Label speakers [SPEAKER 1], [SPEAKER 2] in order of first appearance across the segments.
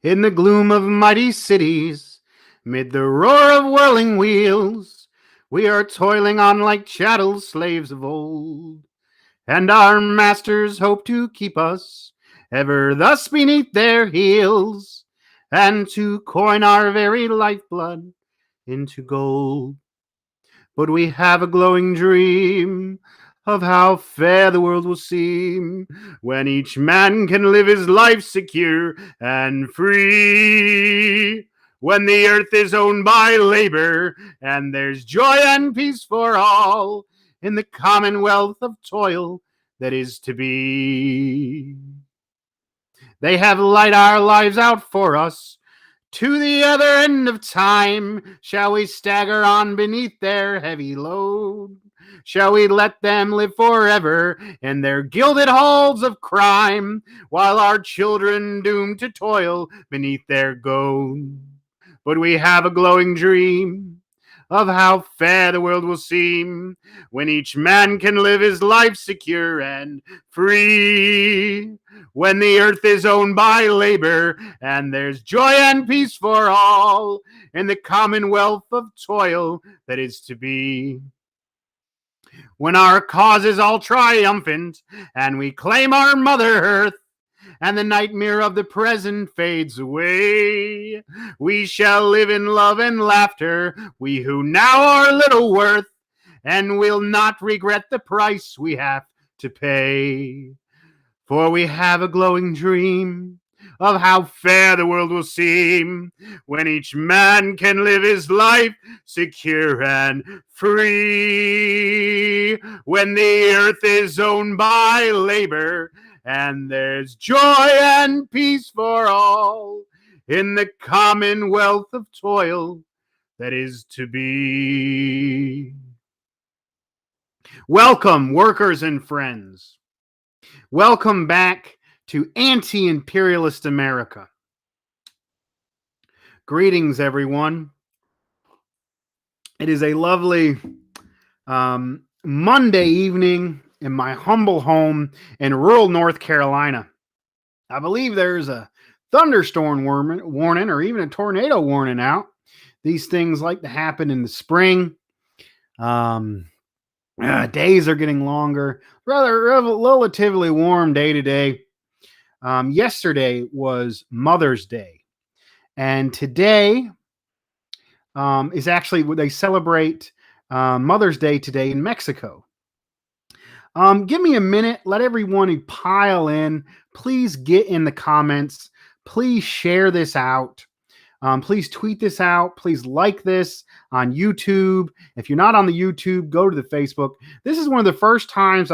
[SPEAKER 1] In the gloom of mighty cities, mid the roar of whirling wheels, we are toiling on like chattel slaves of old, and our masters hope to keep us ever thus beneath their heels, and to coin our very lifeblood into gold. But we have a glowing dream of how fair the world will seem when each man can live his life secure and free. When the earth is owned by labor and there's joy and peace for all in the commonwealth of toil that is to be. They have laid our lives out for us. To the other end of time, shall we stagger on beneath their heavy load? Shall we let them live forever in their gilded halls of crime, while our children doomed to toil beneath their goad? But we have a glowing dream of how fair the world will seem when each man can live his life secure and free. When the earth is owned by labor and there's joy and peace for all in the commonwealth of toil that is to be. When our cause is all triumphant and we claim our mother earth, and the nightmare of the present fades away, we shall live in love and laughter, we who now are little worth, and will not regret the price we have to pay. For we have a glowing dream of how fair the world will seem when each man can live his life secure and free. When the earth is owned by labor and there's joy and peace for all in the commonwealth of toil that is to be. Welcome, workers and friends. Welcome back to Anti-Imperialist America. Greetings, everyone. It is a lovely Monday evening in my humble home in rural North Carolina. I believe there's a thunderstorm warning or even a tornado warning out. These things like to happen in the spring. Days are getting longer. Relatively warm day today. Yesterday was Mother's Day. And today is actually they celebrate Mother's Day today in Mexico. Give me a minute. Let everyone pile in. Please get in the comments. Please share this out. Please tweet this out. Please like this on YouTube. If you're not on the YouTube, go to the Facebook. This is one of the first times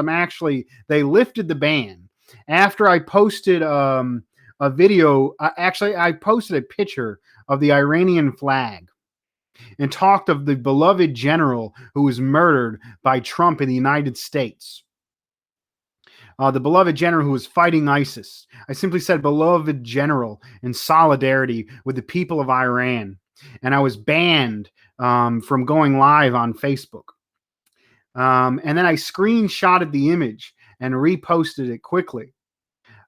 [SPEAKER 1] they lifted the ban. After I posted a video, I posted a picture of the Iranian flag and talked of the beloved general who was murdered by Trump in the United States. The beloved general who was fighting ISIS. I simply said beloved general in solidarity with the people of Iran. And I was banned from going live on Facebook. And then I screenshotted the image and reposted it quickly.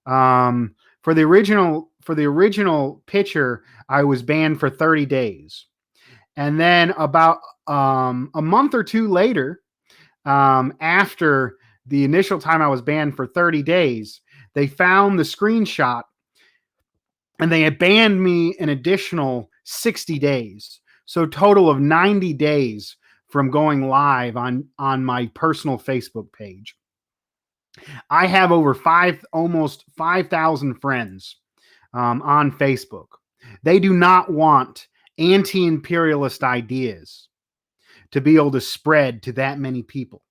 [SPEAKER 1] For the original picture, I was banned for 30 days. And then about a month or two later, after the initial time I was banned for 30 days, they found the screenshot and they had banned me an additional 60 days. So total of 90 days from going live on my personal Facebook page. I have over almost 5,000 friends on Facebook. They do not want anti-imperialist ideas to be able to spread to that many people.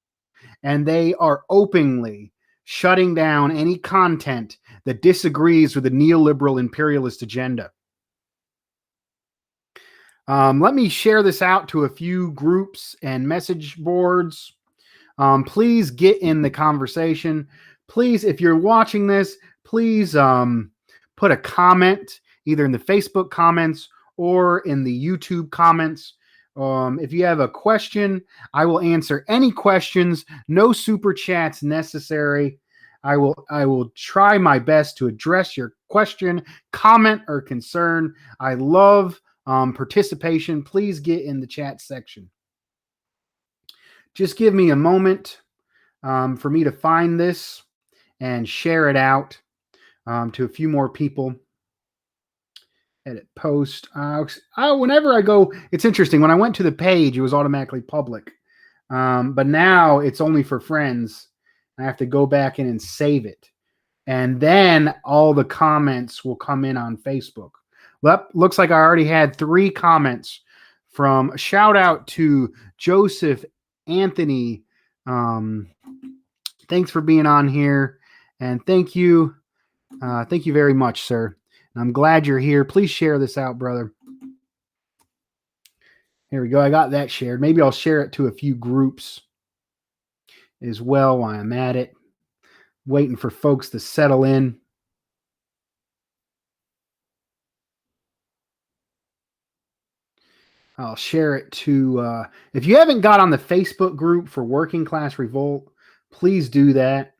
[SPEAKER 1] And they are openly shutting down any content that disagrees with the neoliberal imperialist agenda. Let me share this out to a few groups and message boards. Please get in the conversation. Please, if you're watching this, please put a comment either in the Facebook comments or in the YouTube comments. If you have a question, I will answer any questions. No super chats necessary. I will try my best to address your question, comment, or concern. I love participation. Please get in the chat section. Just give me a moment for me to find this and share it out to a few more people. Edit post. Whenever I go, it's interesting. When I went to the page, it was automatically public. But now it's only for friends. I have to go back in and save it. And then all the comments will come in on Facebook. Well, looks like I already had 3 comments from shout out to Joseph Anthony. Thanks for being on here. And thank you. Thank you very much, sir. And I'm glad you're here. Please share this out, brother. Here we go. I got that shared. Maybe I'll share it to a few groups as well while I'm at it. Waiting for folks to settle in. I'll share it to, if you haven't got on the Facebook group for Working Class Revolt, please do that.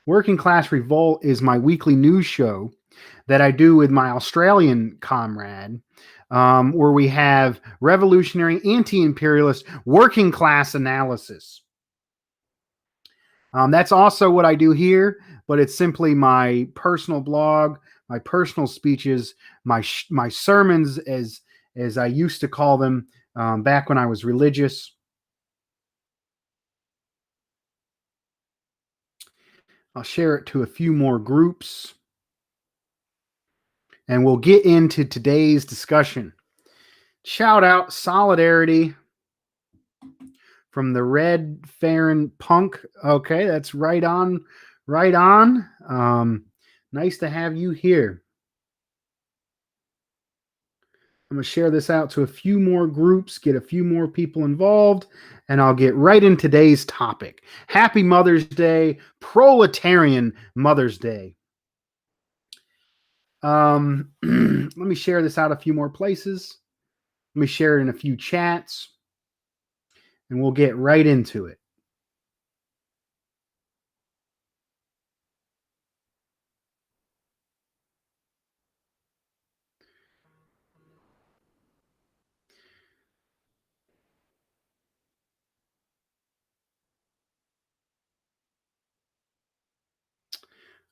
[SPEAKER 1] Working Class Revolt is my weekly news show that I do with my Australian comrade, where we have revolutionary, anti-imperialist, working class analysis. That's also what I do here, but it's simply my personal blog, my personal speeches, my sermons, as I used to call them back when I was religious. I'll share it to a few more groups, and we'll get into today's discussion. Shout out solidarity from the Red Farron Punk. Okay, that's right on, right on. Nice to have you here. I'm going to share this out to a few more groups, get a few more people involved, and I'll get right in today's topic. Happy Mother's Day, Proletarian Mother's Day. Let me share this out a few more places. Let me share it in a few chats, and we'll get right into it.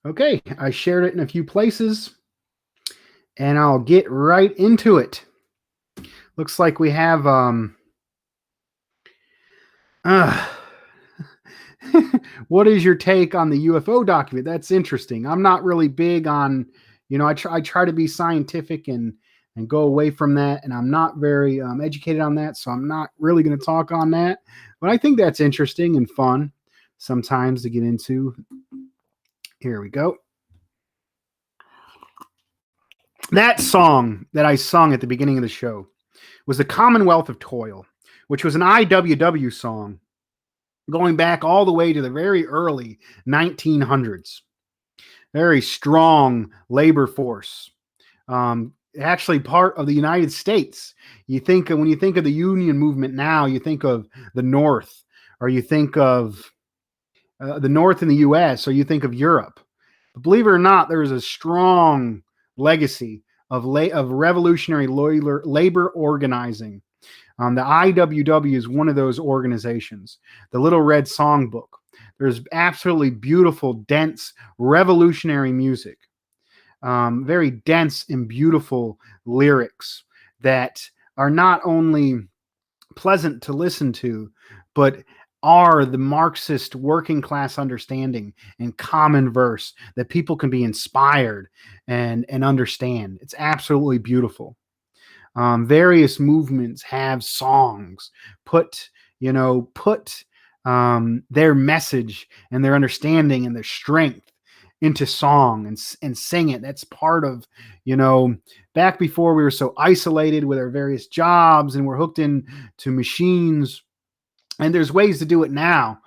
[SPEAKER 1] Okay, I shared it in a few places, and I'll get right into it. Looks like we have what is your take on the UFO document? That's interesting. I'm not really big on, I try to be scientific and go away from that, and I'm not very educated on that, so I'm not really going to talk on that. But I think that's interesting and fun sometimes to get into. Here we go. That song that I sung at the beginning of the show was The Commonwealth of Toil, which was an IWW song going back all the way to the very early 1900s. Very strong labor force. Actually part of the United States. When you think of the union movement now, you think of the North, or you think of the North in the US, or you think of Europe. But believe it or not, there is a strong legacy of revolutionary labor organizing. The IWW is one of those organizations. The Little Red Songbook. There's absolutely beautiful, dense, revolutionary music. Very dense and beautiful lyrics that are not only pleasant to listen to, but are the Marxist working class understanding and common verse that people can be inspired and understand. It's absolutely beautiful. Various movements have songs, put their message and their understanding and their strength into song and sing it. That's part of, back before we were so isolated with our various jobs and we're hooked into machines. And there's ways to do it now,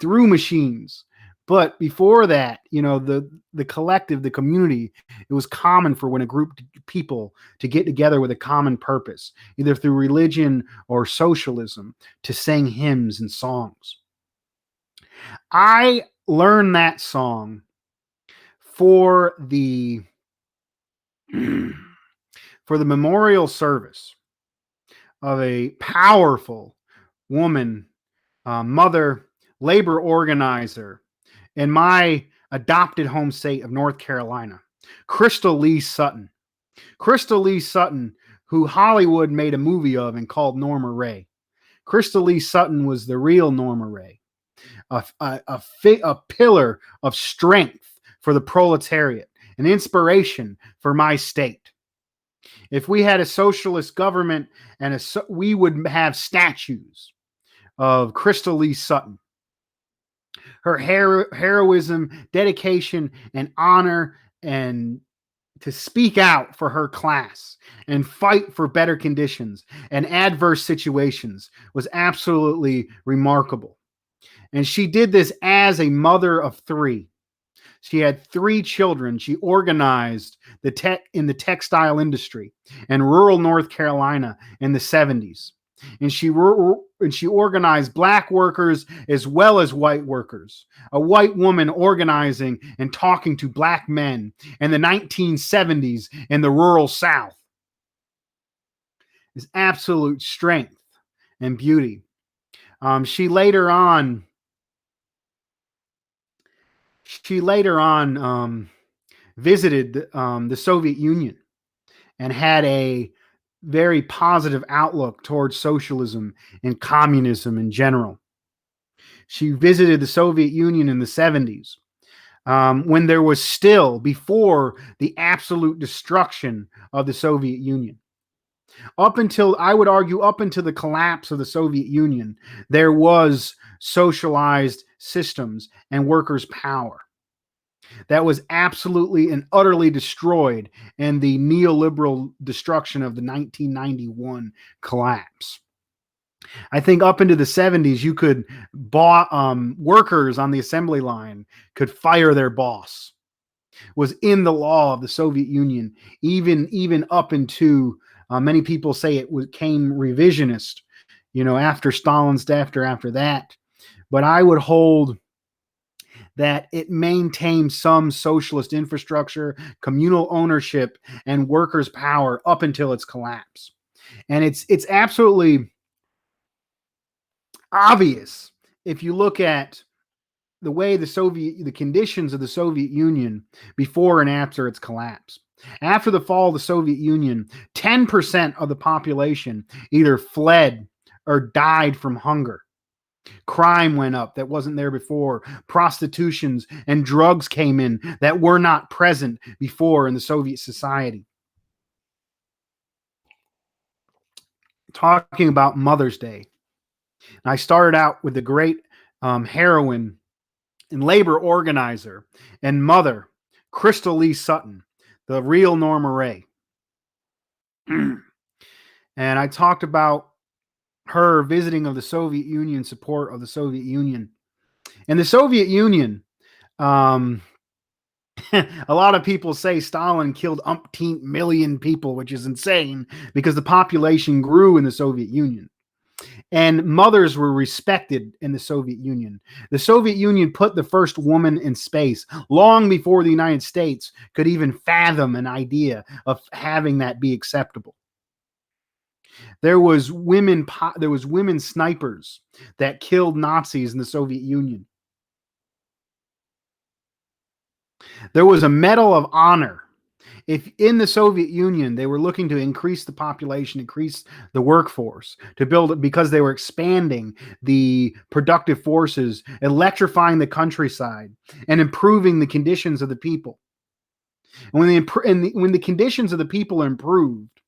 [SPEAKER 1] through machines. But before that, the collective, the community, it was common for when a group of people to get together with a common purpose, either through religion or socialism, to sing hymns and songs. I learn that song for the for the memorial service of a powerful woman, mother, labor organizer in my adopted home state of North Carolina, Crystal Lee Sutton. Crystal Lee Sutton, who Hollywood made a movie of and called Norma Ray. Crystal Lee Sutton was the real Norma Ray, a pillar of strength for the proletariat, an inspiration for my state. If we had a socialist government, we would have statues of Crystal Lee Sutton. Her heroism, dedication, and honor, and to speak out for her class and fight for better conditions and adverse situations was absolutely remarkable. And she did this as a mother of three. She had three children. She organized in the textile industry in rural North Carolina in the 70s. And she organized black workers as well as white workers. A white woman organizing and talking to black men in the 1970s in the rural South is absolute strength and beauty. She later on visited the Soviet Union and had a very positive outlook towards socialism and communism in general. She visited the Soviet Union in the 70s, when there was still, before the absolute destruction of the Soviet Union. Up until, I would argue, up until the collapse of the Soviet Union, there was socialized systems and workers' power that was absolutely and utterly destroyed in the neoliberal destruction of the 1991 collapse. I think up into the 70s, you could workers on the assembly line could fire their boss. Was in the law of the Soviet Union, even up into many people say it came revisionist, after Stalin's death or after that. But I would hold that it maintained some socialist infrastructure, communal ownership, and workers' power up until its collapse. And it's absolutely obvious if you look at the way the conditions of the Soviet Union before and after its collapse. After the fall of the Soviet Union, 10% of the population either fled or died from hunger. Crime went up that wasn't there before. Prostitutions and drugs came in that were not present before in the Soviet society. Talking about Mother's Day. I started out with the great heroine and labor organizer and mother, Crystal Lee Sutton, the real Norma Ray. And I talked about her visiting of the Soviet Union, support of the Soviet Union. And the Soviet Union, a lot of people say Stalin killed umpteen million people, which is insane because the population grew in the Soviet Union. And mothers were respected in the Soviet Union. The Soviet Union put the first woman in space long before the United States could even fathom an idea of having that be acceptable. There was women snipers that killed Nazis in the Soviet Union. There was a Medal of Honor. If in the Soviet Union, they were looking to increase the population, increase the workforce, to build it because they were expanding the productive forces, electrifying the countryside, and improving the conditions of the people. And when the conditions of the people are improved,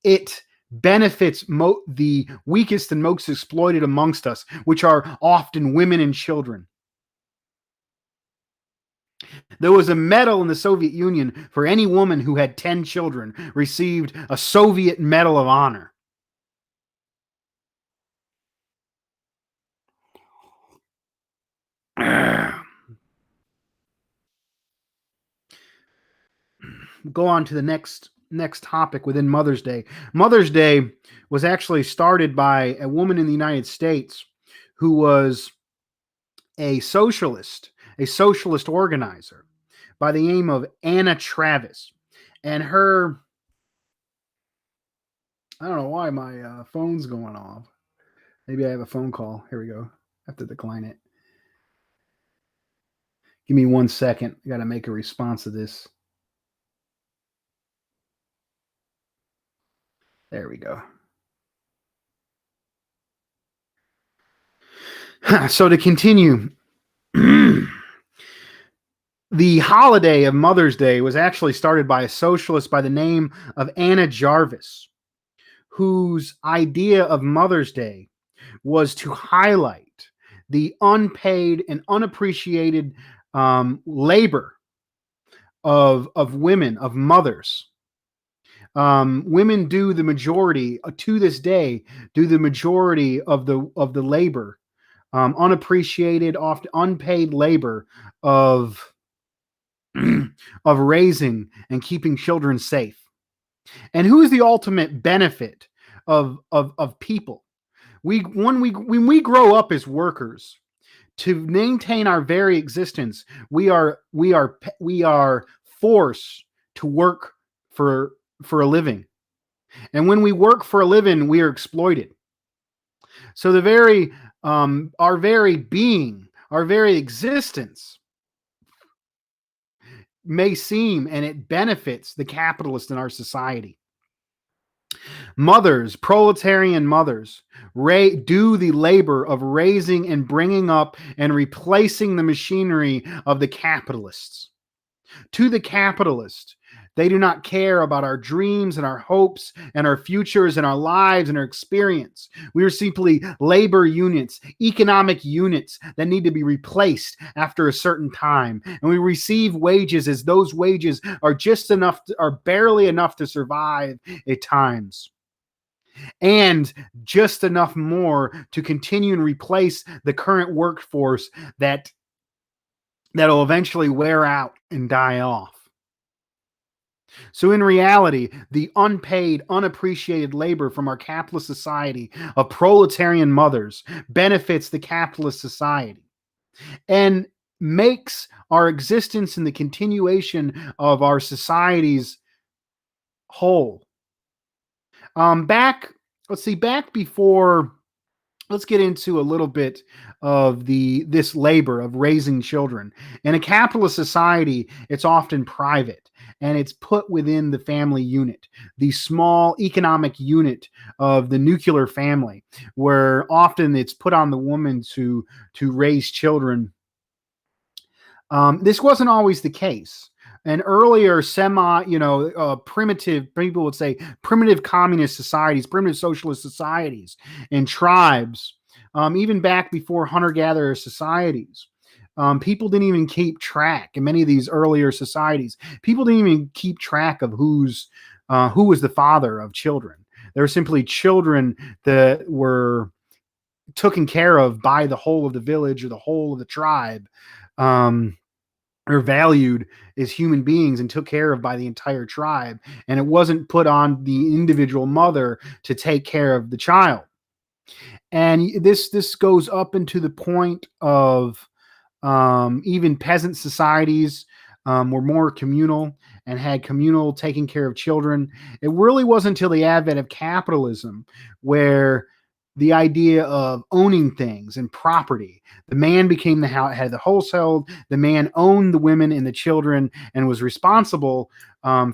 [SPEAKER 1] it benefits the weakest and most exploited amongst us, which are often women and children. There was a medal in the Soviet Union for any woman who had 10 children received a Soviet Medal of Honor. Go on to the next topic within Mother's Day. Mother's Day was actually started by a woman in the United States who was a socialist a socialist organizer by the name of Anna Travis. And her, I don't know why my phone's going off. Maybe I have a phone call. Here we go. I have to decline it. Give me 1 second. I got to make a response to this. There we go. So to continue, the holiday of Mother's Day was actually started by a socialist by the name of Anna Jarvis, whose idea of Mother's Day was to highlight the unpaid and unappreciated labor of women, of mothers. Women do the majority to this day, do the majority of the labor, unappreciated, often unpaid labor of of raising and keeping children safe. And who is the ultimate benefit of people? When we grow up as workers, to maintain our very existence, we are forced to work for a living. And when we work for a living, we are exploited. So the very our very being, our very existence may seem, and it benefits the capitalist in our society. Mothers, proletarian mothers, do the labor of raising and bringing up and replacing the machinery of the capitalists. To the capitalist, they do not care about our dreams and our hopes and our futures and our lives and our experience. We are simply labor units, economic units that need to be replaced after a certain time. And we receive wages as those wages are just enough, are barely enough to survive at times. And just enough more to continue and replace the current workforce that'll eventually wear out and die off. So in reality, the unpaid, unappreciated labor from our capitalist society of proletarian mothers benefits the capitalist society and makes our existence and the continuation of our societies whole. Back before, let's get into a little bit of this labor of raising children. In a capitalist society, it's often private and it's put within the family unit, the small economic unit of the nuclear family, where often it's put on the woman to raise children. This wasn't always the case. And earlier primitive, people would say primitive communist societies, primitive socialist societies and tribes, even back before hunter-gatherer societies, people didn't even keep track. In many of these earlier societies, people didn't even keep track of who was the father of children. There were simply children that were taken care of by the whole of the village or the whole of the tribe. Are valued as human beings and took care of by the entire tribe. And it wasn't put on the individual mother to take care of the child. And this goes up into the point of even peasant societies were more communal and had communal taking care of children. It really wasn't until the advent of capitalism where the idea of owning things and property. The man became the head of the household. The man owned the women and the children and was responsible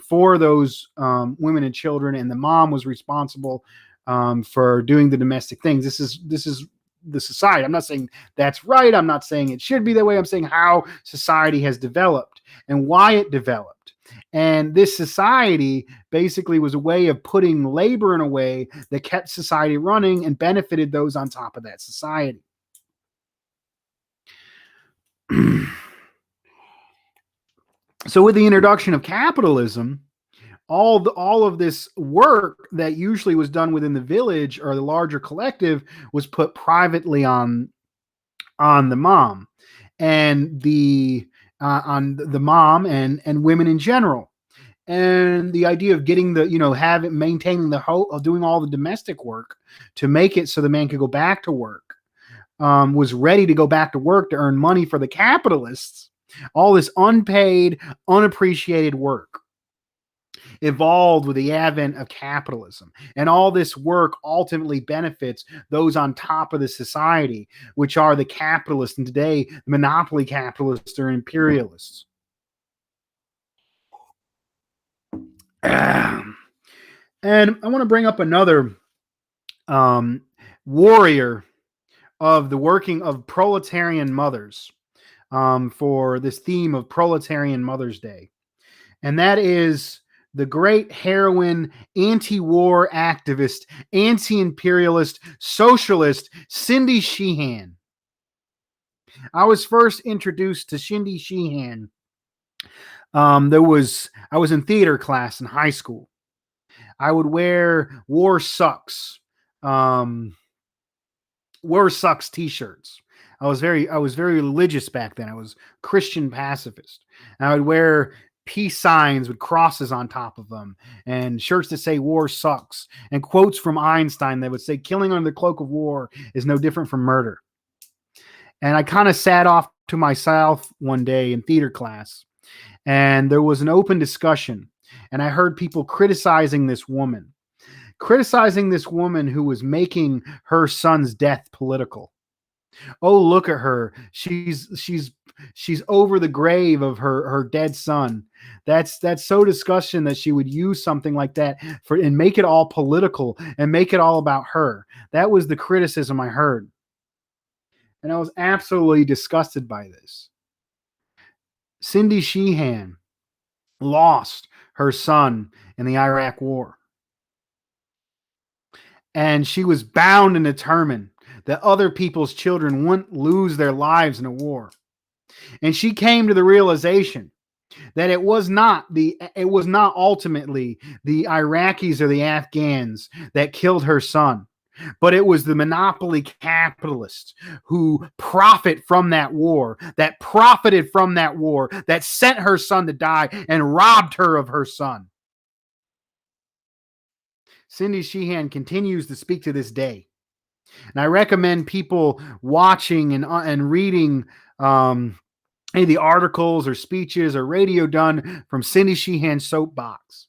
[SPEAKER 1] for those women and children. And the mom was responsible for doing the domestic things. This is the society. I'm not saying that's right. I'm not saying it should be that way. I'm saying how society has developed and why it developed. And this society basically was a way of putting labor in a way that kept society running and benefited those on top of that society. So with the introduction of capitalism, all of this work that usually was done within the village or the larger collective was put privately on the mom and on the mom and women in general. And the idea of getting maintaining the whole, doing all the domestic work to make it so the man could go back to work was ready to go back to work to earn money for the capitalists, all this unpaid, unappreciated work evolved with the advent of capitalism. And all this work ultimately benefits those on top of the society, which are the capitalists, and today, the monopoly capitalists or imperialists. And I want to bring up another warrior of the working of proletarian mothers for this theme of Proletarian Mother's Day. And that is the great heroine, anti-war activist, anti-imperialist, socialist, Cindy Sheehan. I was first introduced to Cindy Sheehan. I was in theater class in high school. I would wear War Sucks t-shirts. I was very religious back then. I was Christian pacifist. And I would wear peace signs with crosses on top of them, and shirts that say war sucks, and quotes from Einstein that would say killing under the cloak of war is no different from murder. And I kind of sat off to myself one day in theater class, and there was an open discussion, and I heard people criticizing this woman who was making her son's death political. Oh, look at her. She's over the grave of her dead son. That's so disgusting that she would use something like that and make it all political and make it all about her. That was the criticism I heard. And I was absolutely disgusted by this. Cindy Sheehan lost her son in the Iraq War. And she was bound and determined that other people's children wouldn't lose their lives in a war. And she came to the realization that it was not ultimately the Iraqis or the Afghans that killed her son, but it was the monopoly capitalists who profited from that war, that sent her son to die and robbed her of her son. Cindy Sheehan continues to speak to this day. And I recommend people watching and reading any of the articles or speeches or radio done from Cindy Sheehan's soapbox.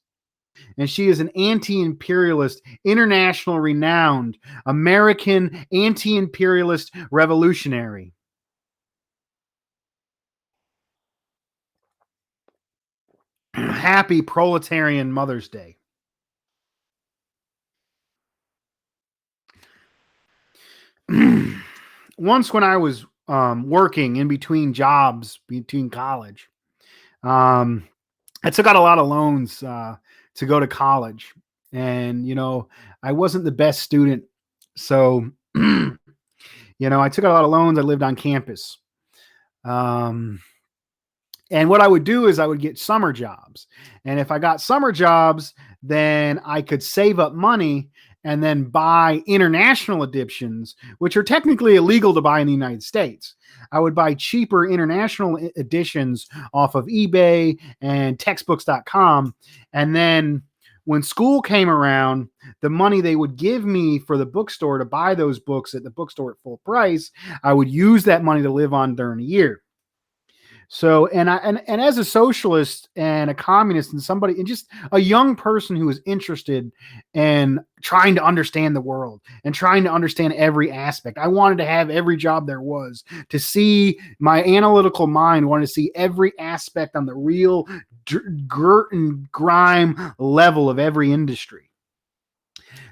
[SPEAKER 1] And she is an anti-imperialist, international renowned American anti-imperialist revolutionary. Happy Proletarian Mother's Day. Once when I was working in between jobs, between college, I took out a lot of loans to go to college. And, I wasn't the best student. So, I took out a lot of loans. I lived on campus. And what I would do is I would get summer jobs. And if I got summer jobs, then I could save up money and then buy international editions, which are technically illegal to buy in the United States. I would buy cheaper international editions off of eBay and textbooks.com. And then when school came around, the money they would give me for the bookstore to buy those books at the bookstore at full price, I would use that money to live on during the year. So, and as a socialist and a communist and somebody, and just a young person who is interested in trying to understand the world and trying to understand every aspect, I wanted to have every job there was, to see my analytical mind wanted to see every aspect on the real dirt and grime level of every industry.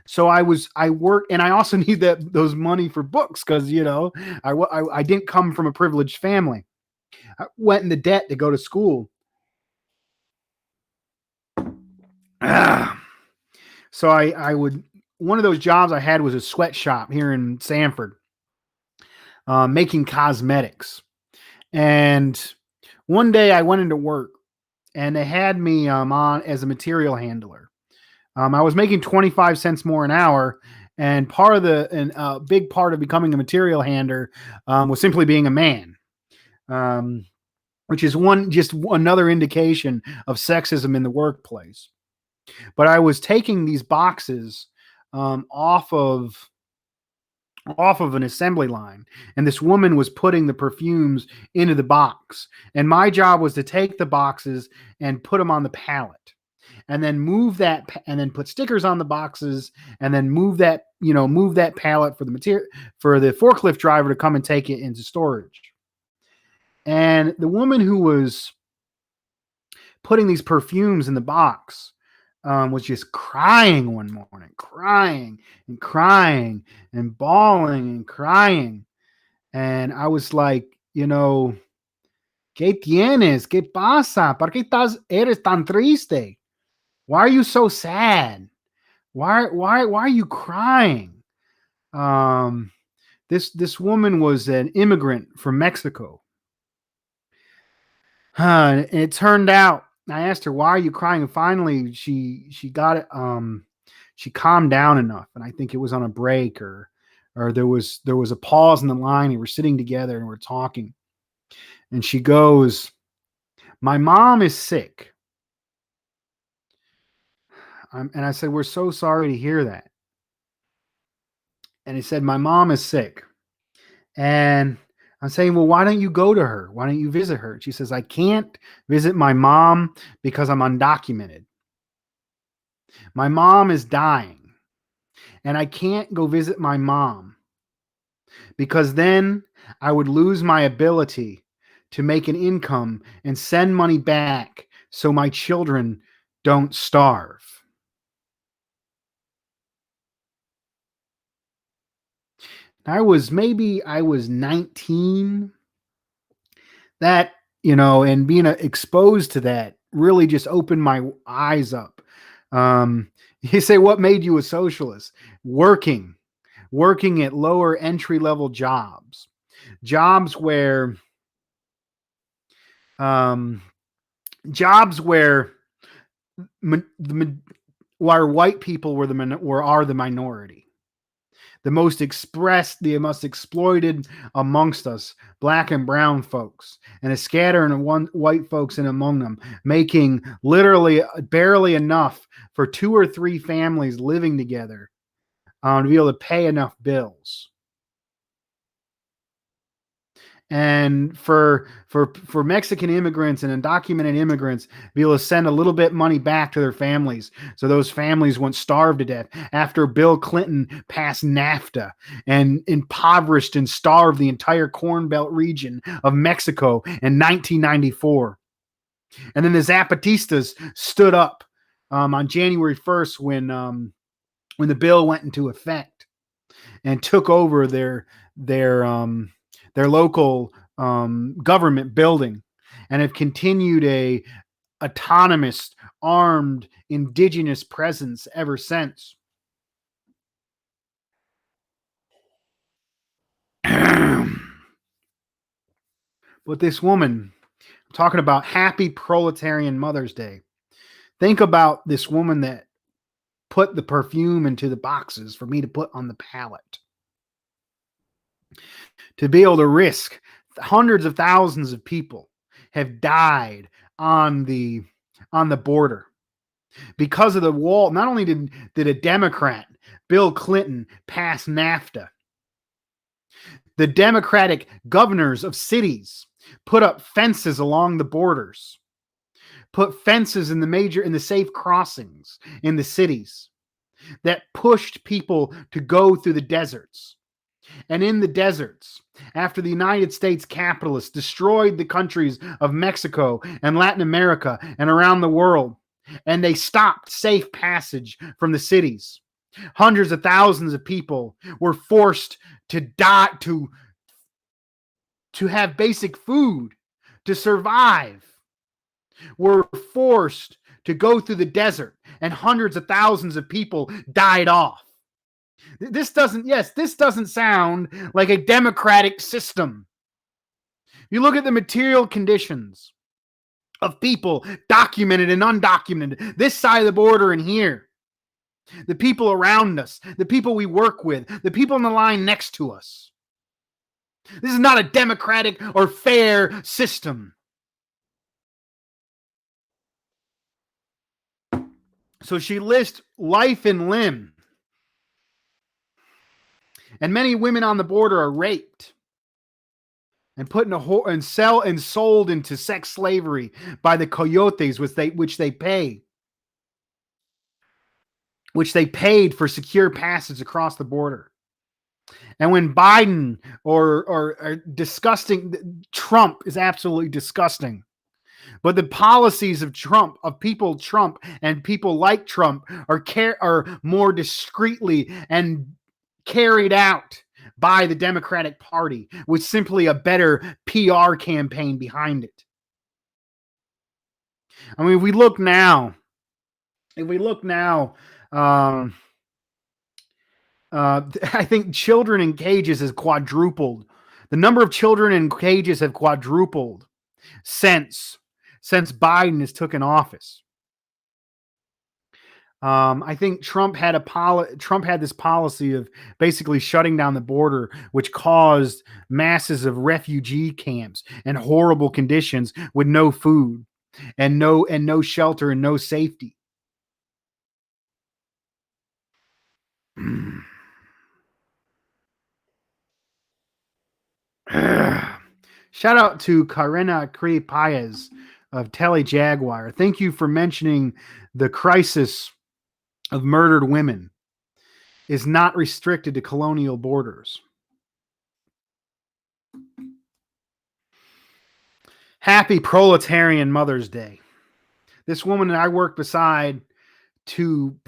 [SPEAKER 1] So I worked, and I also need those money for books because, I didn't come from a privileged family. I went into debt to go to school. So one of those jobs I had was a sweatshop here in Sanford, making cosmetics. And one day I went into work and they had me on as a material handler. I was making 25 cents more an hour. And a big part of becoming a material handler was simply being a man. Which is just another indication of sexism in the workplace. But I was taking these boxes off of off of an assembly line, and this woman was putting the perfumes into the box, and my job was to take the boxes and put them on the pallet, and then move that, and then put stickers on the boxes, and then move that, move that pallet for the material, for the forklift driver to come and take it into storage. And the woman who was putting these perfumes in the box was just crying one morning, crying and crying and bawling and crying. And I was like, ¿qué tienes? ¿Qué pasa? ¿Por qué eres tan triste? Why are you so sad? Why are you crying? This woman was an immigrant from Mexico. And it turned out, I asked her, why are you crying? And finally she got it. She calmed down enough. And I think it was on a break, or there was a pause in the line, and we're sitting together and we're talking. And she goes, my mom is sick. And I said, we're so sorry to hear that. And he said, my mom is sick. And I'm saying, well, why don't you go to her? Why don't you visit her? She says, I can't visit my mom because I'm undocumented. My mom is dying, and I can't go visit my mom because then I would lose my ability to make an income and send money back so my children don't starve. I was 19. That, and being exposed to that really just opened my eyes up. You say, what made you a socialist? Working at lower entry level jobs where um, jobs where where white people are the minority, the most exploited amongst us, black and brown folks, and a scattering of white folks in among them, making literally barely enough for 2 or 3 families living together to be able to pay enough bills. And for Mexican immigrants and undocumented immigrants, be able to send a little bit money back to their families, so those families won't starve to death after Bill Clinton passed NAFTA and impoverished and starved the entire Corn Belt region of Mexico in 1994. And then the Zapatistas stood up on January 1st when the bill went into effect, and took over their local government building, and have continued a autonomous armed indigenous presence ever since. But this woman, talking about happy proletarian Mother's Day, think about this woman that put the perfume into the boxes for me to put on the pallet, to be able to risk hundreds of thousands of people have died on the border because of the wall. Not only did a Democrat, Bill Clinton, pass NAFTA, the Democratic governors of cities put up fences along the borders, put fences in the safe crossings in the cities that pushed people to go through the deserts. And in the deserts, after the United States capitalists destroyed the countries of Mexico and Latin America and around the world, and they stopped safe passage from the cities, hundreds of thousands of people were forced to die, to have basic food, to survive, were forced to go through the desert, and hundreds of thousands of people died off. This doesn't sound like a democratic system. You look at the material conditions of people, documented and undocumented, this side of the border and here, the people around us, the people we work with, the people on the line next to us. This is not a democratic or fair system. So she lists life and limb. And many women on the border are raped and put in and sold into sex slavery by the coyotes, which they paid for secure passage across the border. And when Biden or disgusting, Trump is absolutely disgusting. But the policies of Trump and people like Trump are more discreetly and carried out by the Democratic Party with simply a better PR campaign behind it. I mean, if we look now, I think children in cages has quadrupled. The number of children in cages have quadrupled since Biden has taken office. I think Trump had this policy of basically shutting down the border, which caused masses of refugee camps and horrible conditions with no food and no shelter and no safety. Shout out to Karina Cree Paez of Tele Jaguar. Thank you for mentioning the crisis of murdered women is not restricted to colonial borders. Happy Proletarian Mother's Day. This woman that I worked beside to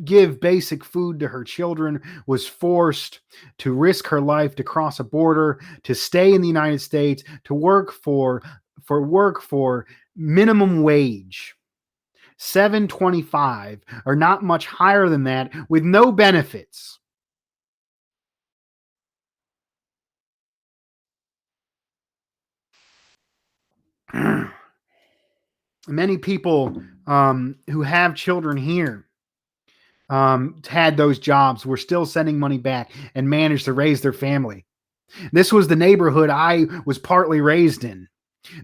[SPEAKER 1] give basic food to her children was forced to risk her life to cross a border, to stay in the United States, to work for minimum wage. $7.25 or not much higher than that with no benefits. Many people who have children here had those jobs, were still sending money back and managed to raise their family. This was the neighborhood I was partly raised in.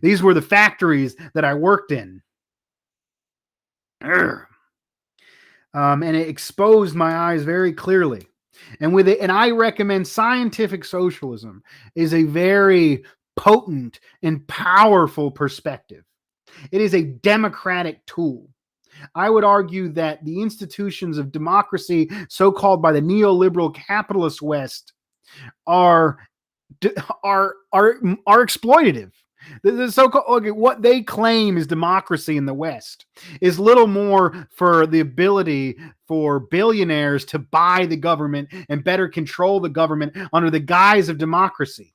[SPEAKER 1] These were the factories that I worked in. And it exposed my eyes very clearly. And I recommend scientific socialism is a very potent and powerful perspective. It is a democratic tool. I would argue that the institutions of democracy, so-called by the neoliberal capitalist West, are exploitative. The so-called what they claim is democracy in the West is little more for the ability for billionaires to buy the government and better control the government under the guise of democracy.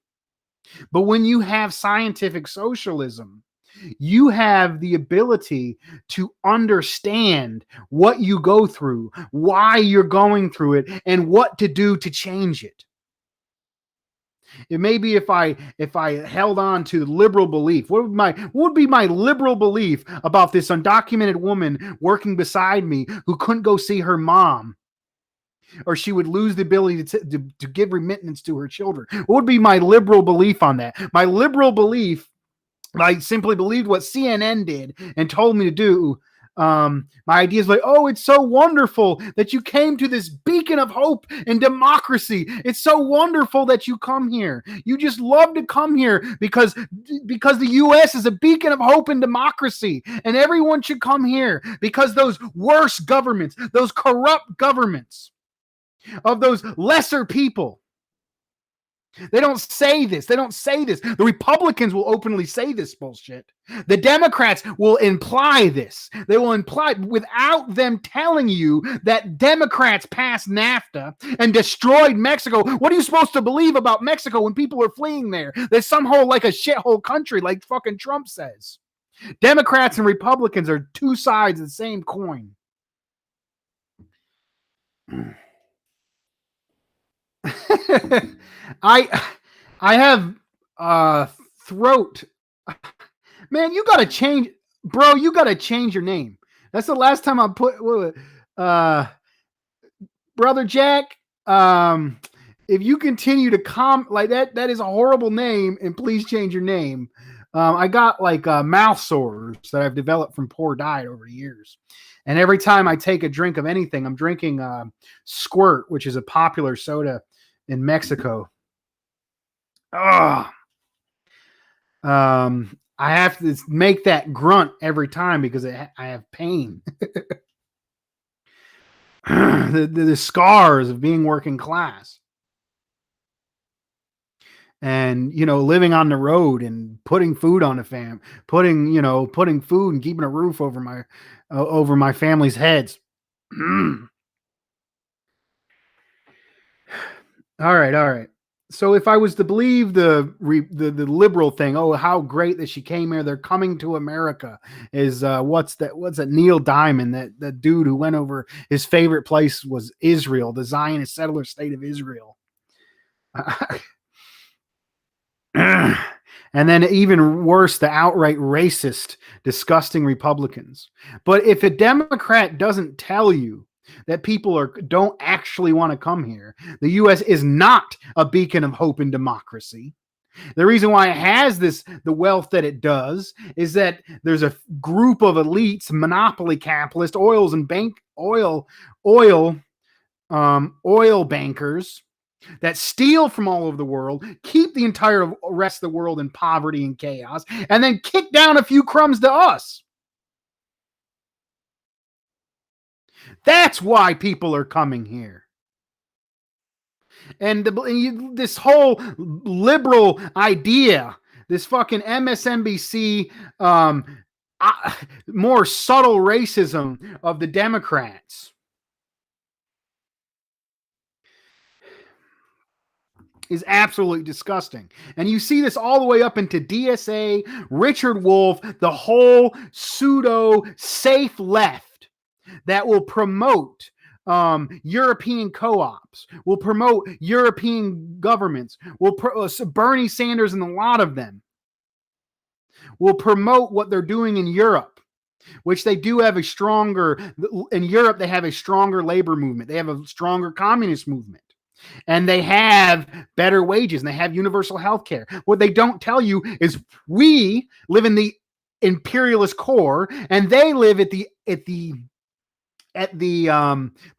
[SPEAKER 1] But when you have scientific socialism, you have the ability to understand what you go through, why you're going through it, and what to do to change it. It may be if I held on to the liberal belief, what would be my liberal belief about this undocumented woman working beside me who couldn't go see her mom, or she would lose the ability to give remittance to her children? What would be my liberal belief on that? My liberal belief, I simply believed what CNN did and told me to do. My idea is like, oh, it's so wonderful that you came to this beacon of hope and democracy. It's so wonderful that you come here. You just love to come here because the U.S. is a beacon of hope and democracy, and everyone should come here because those worse governments, those corrupt governments of those lesser people, they don't say this. The Republicans will openly say this bullshit. The Democrats will imply this. They will imply without them telling you that Democrats passed NAFTA and destroyed Mexico. What are you supposed to believe about Mexico when people are fleeing there? They're somehow like a shithole country, like fucking Trump says. Democrats and Republicans are two sides of the same coin. I have throat. Man, you gotta change, bro. You gotta change your name. That's the last time I put Brother Jack. If you continue to like that is a horrible name, and please change your name. I got like mouth sores that I've developed from poor diet over the years. And every time I take a drink of anything, I'm drinking Squirt, which is a popular soda in Mexico. Oh, I have to make that grunt every time because I have pain. The scars of being working class, and living on the road and putting food on the putting food and keeping a roof over my family's heads. All right. So if I was to believe the liberal thing, oh, how great that she came here. They're coming to America. Is what's that Neil Diamond, that dude who went over, his favorite place was Israel, the Zionist settler state of Israel. And then even worse, the outright racist, disgusting Republicans. But if a Democrat doesn't tell you that people don't actually want to come here, the U.S. is not a beacon of hope and democracy. The reason why it has the wealth that it does is that there's a group of elites, monopoly capitalists, oil bankers that steal from all over the world, keep the entire rest of the world in poverty and chaos, and then kick down a few crumbs to us. That's why people are coming here. And this whole liberal idea, this fucking MSNBC, more subtle racism of the Democrats, is absolutely disgusting. And you see this all the way up into DSA, Richard Wolff, the whole pseudo safe left that will promote European co-ops, will promote European governments, Bernie Sanders and a lot of them will promote what they're doing in Europe, which they do have in Europe, they have a stronger labor movement. They have a stronger communist movement. And they have better wages and they have universal health care. What they don't tell you is we live in the imperialist core and they live at the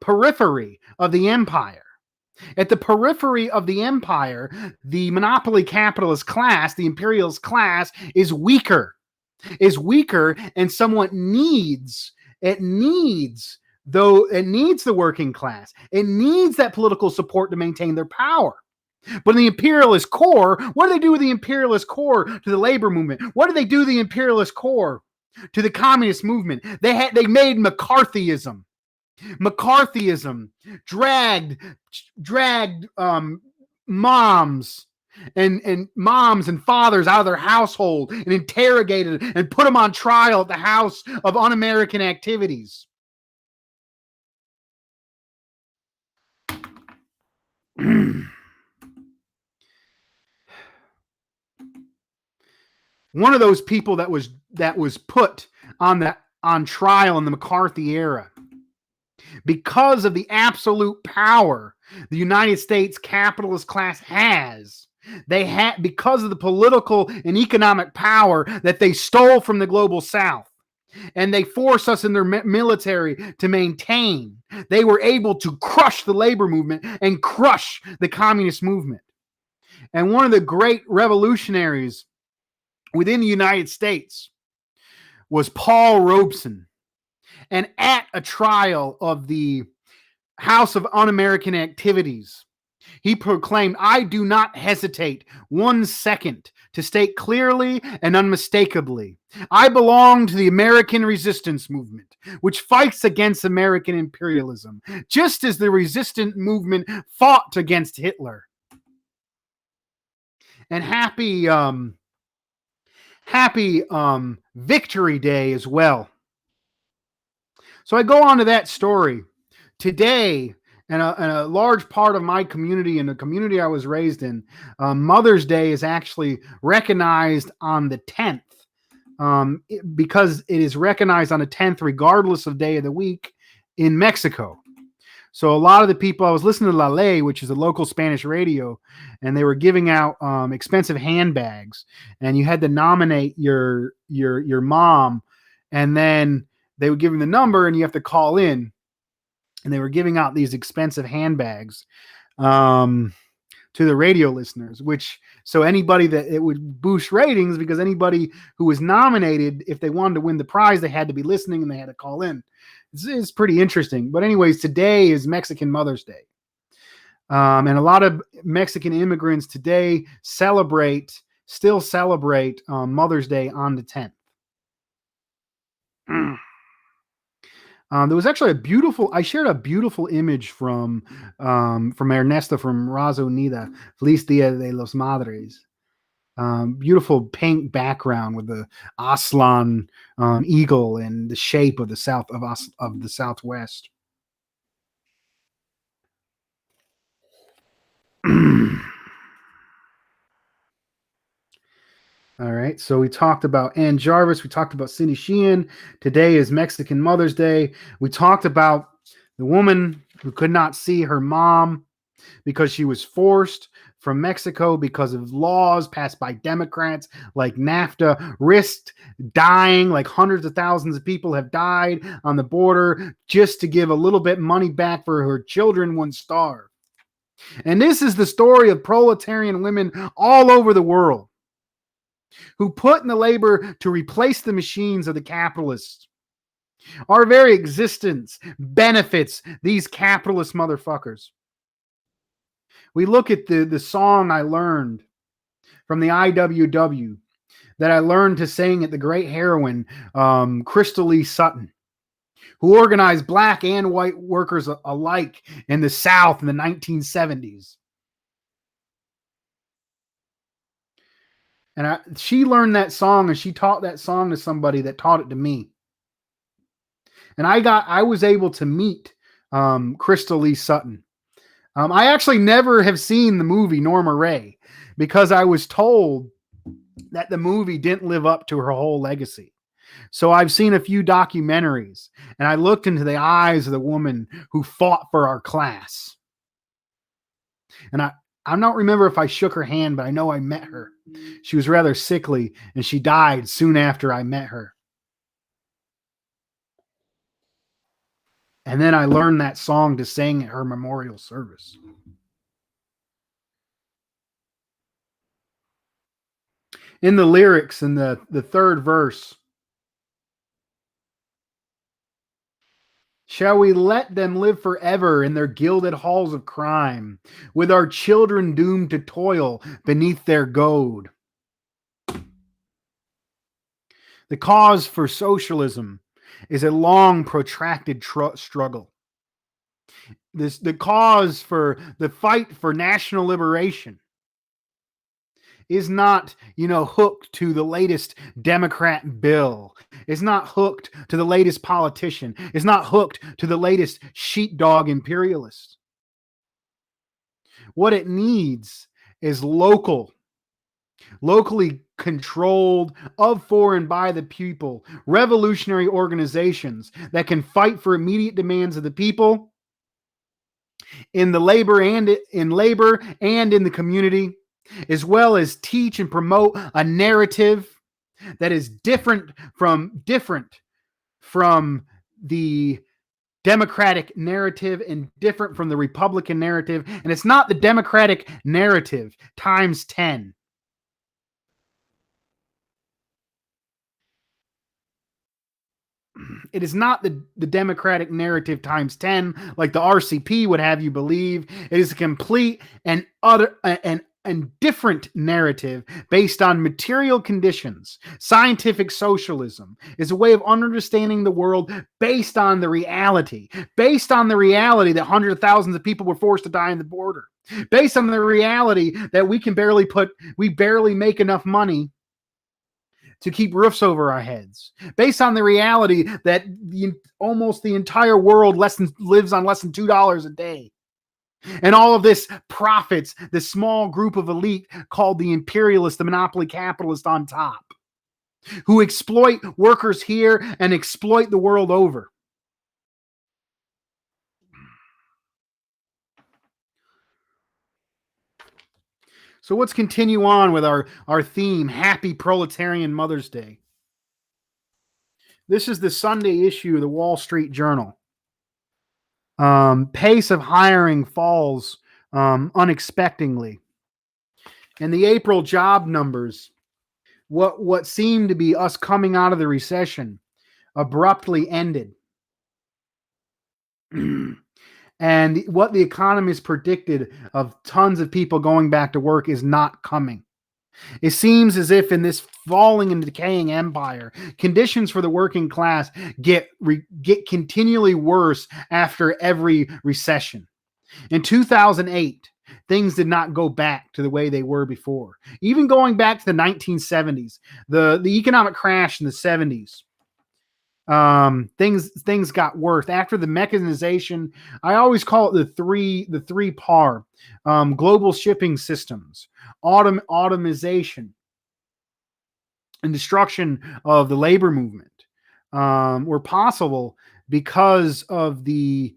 [SPEAKER 1] periphery of the empire. At the periphery of the empire, the monopoly capitalist class, the imperialist class, is weaker, and somewhat needs the working class. It needs that political support to maintain their power. But in the imperialist core, what do they do with the imperialist core to the labor movement? What do they do to the imperialist core to the communist movement? They made McCarthyism dragged moms and fathers out of their household and interrogated and put them on trial at the House of Un-American Activities. One of those people that was put on trial in the McCarthy era because of the absolute power the United States capitalist class has. Because of the political and economic power that they stole from the global South, and they force us in their military to maintain. They were able to crush the labor movement and crush the communist movement. And one of the great revolutionaries within the United States was Paul Robeson. And at a trial of the House of Un-American Activities, he proclaimed, "I do not hesitate 1 second to state clearly and unmistakably, I belong to the American resistance movement, which fights against American imperialism, just as the resistance movement fought against Hitler." And happy Victory Day as well. So I go on to that story today. And a large part of my community and the community I was raised in, Mother's Day is actually recognized on the 10th because it is recognized on the 10th regardless of day of the week in Mexico. So a lot of the people, I was listening to La Ley, which is a local Spanish radio, and they were giving out expensive handbags, and you had to nominate your mom, and then they would give them the number, and you have to call in. And they were giving out these expensive handbags. to the radio listeners, which so anybody that it would boost ratings because anybody who was nominated, if they wanted to win the prize, they had to be listening and they had to call in. It's pretty interesting. But anyways, today is Mexican Mother's Day. And a lot of Mexican immigrants today still celebrate Mother's Day on the 10th. There was actually I shared a beautiful image from Ernesto from Raza Unida, Feliz Dia de los Madres. Beautiful pink background with the Aslan eagle and the shape of the Southwest. All right, so we talked about Ann Jarvis. We talked about Cindy Sheehan. Today is Mexican Mother's Day. We talked about the woman who could not see her mom because she was forced from Mexico because of laws passed by Democrats like NAFTA, risked dying, like hundreds of thousands of people have died on the border just to give a little bit money back for her children once starved. And this is the story of proletarian women all over the world who put in the labor to replace the machines of the capitalists. Our very existence benefits these capitalist motherfuckers. We look at the song I learned from the IWW that I learned to sing at the great heroine, Crystal Lee Sutton, who organized black and white workers alike in the South in the 1970s. And she learned that song and she taught that song to somebody that taught it to me. And I was able to meet Crystal Lee Sutton. I actually never have seen the movie Norma Ray because I was told that the movie didn't live up to her whole legacy. So I've seen a few documentaries and I looked into the eyes of the woman who fought for our class. And I don't remember if I shook her hand, but I know I met her. She was rather sickly and she died soon after I met her. And then I learned that song to sing at her memorial service. In the lyrics, in the third verse, shall we let them live forever in their gilded halls of crime, with our children doomed to toil beneath their goad? The cause for socialism is a long, protracted struggle. The cause for the fight for national liberation is not, hooked to the latest Democrat bill. It's not hooked to the latest politician. It's not hooked to the latest sheepdog imperialist. What it needs is locally controlled, of, for, and by the people, revolutionary organizations that can fight for immediate demands of the people in labor and in the community, as well as teach and promote a narrative that is different from the Democratic narrative and different from the Republican narrative. And it's not the Democratic narrative times 10. It is not the Democratic narrative times 10 like the RCP would have you believe. It is a complete and different narrative based on material conditions. Scientific socialism is a way of understanding the world based on the reality that hundreds of thousands of people were forced to die on the border, based on the reality that we barely make enough money to keep roofs over our heads, based on the reality that almost the entire world lives on less than $2 a day. And all of this profits this small group of elite called the imperialist, the monopoly capitalist on top, who exploit workers here and exploit the world over. So let's continue on with our theme, Happy Proletarian Mother's Day. This is the Sunday issue of the Wall Street Journal. Pace of hiring falls unexpectedly. And the April job numbers, what seemed to be us coming out of the recession, abruptly ended. And what the economists predicted of tons of people going back to work is not coming. It seems as if in this falling and decaying empire, conditions for the working class get continually worse after every recession. In 2008, things did not go back to the way they were before. Even going back to the 1970s, the economic crash in the 70s, things got worse after the mechanization. I always call it the three par: global shipping systems, automation, and destruction of the labor movement were possible because of the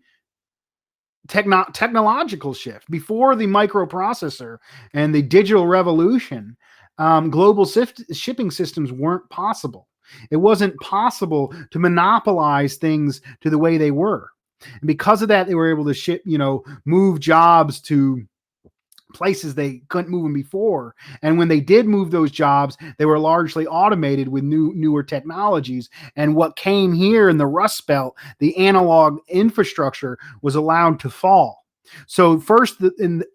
[SPEAKER 1] technological shift. Before the microprocessor and the digital revolution, global shipping systems weren't possible. It wasn't possible to monopolize things to the way they were. And because of that, they were able to ship, move jobs to places they couldn't move them before. And when they did move those jobs, they were largely automated with newer technologies. And what came here in the Rust Belt, the analog infrastructure, was allowed to fall. So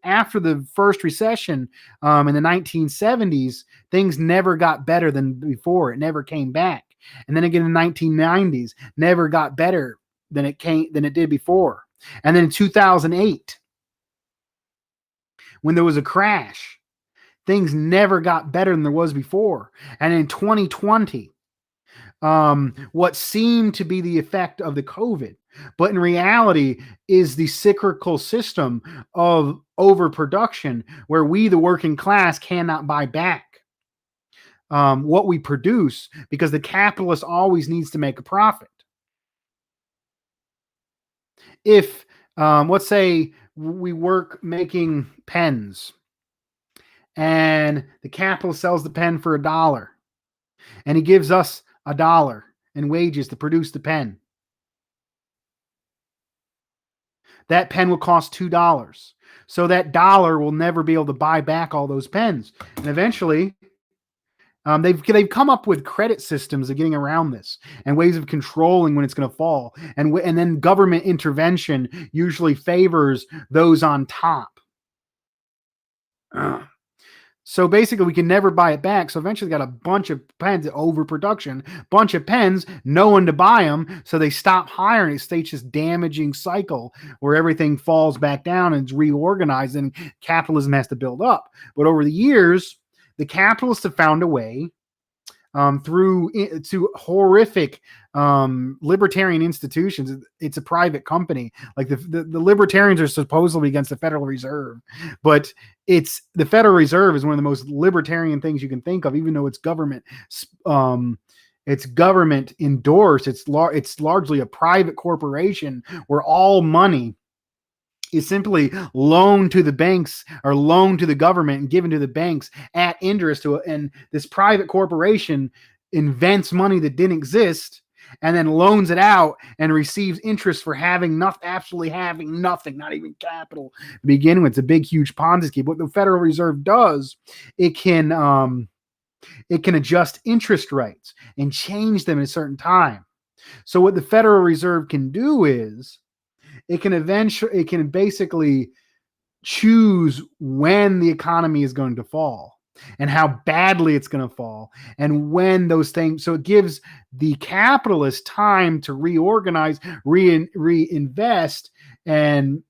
[SPEAKER 1] after the first recession in the 1970s, things never got better than before. It never came back. And then again in the 1990s, never got better than it did before. And then in 2008, when there was a crash, things never got better than there was before. And in 2020, what seemed to be the effect of the COVID, but in reality is the cyclical system of overproduction where we, the working class, cannot buy back what we produce because the capitalist always needs to make a profit. If, let's say, we work making pens and the capitalist sells the pen for $1 and he gives us $1 in wages to produce the pen. That pen will cost $2. So that dollar will never be able to buy back all those pens. And eventually, they've come up with credit systems of getting around this and ways of controlling when it's going to fall. And then government intervention usually favors those on top. So basically, we can never buy it back. So eventually, got a bunch of pens, overproduction, bunch of pens, no one to buy them. So they stop hiring. It states this damaging cycle where everything falls back down and it's reorganized, and capitalism has to build up. But over the years, the capitalists have found a way through horrific libertarian institutions. It's a private company. Like the libertarians are supposedly against the Federal Reserve, but the Federal Reserve is one of the most libertarian things you can think of, even though it's government. It's government endorsed. It's largely a private corporation where all money is simply loaned to the banks or loaned to the government and given to the banks at interest to it. And this private corporation invents money that didn't exist and then loans it out and receives interest for absolutely having nothing, not even capital to begin with. It's a big, huge Ponzi scheme. What the Federal Reserve does, it can adjust interest rates and change them at a certain time. So what the Federal Reserve can do is it can basically choose when the economy is going to fall and how badly it's going to fall and when those things. So it gives the capitalist time to reorganize, reinvest, and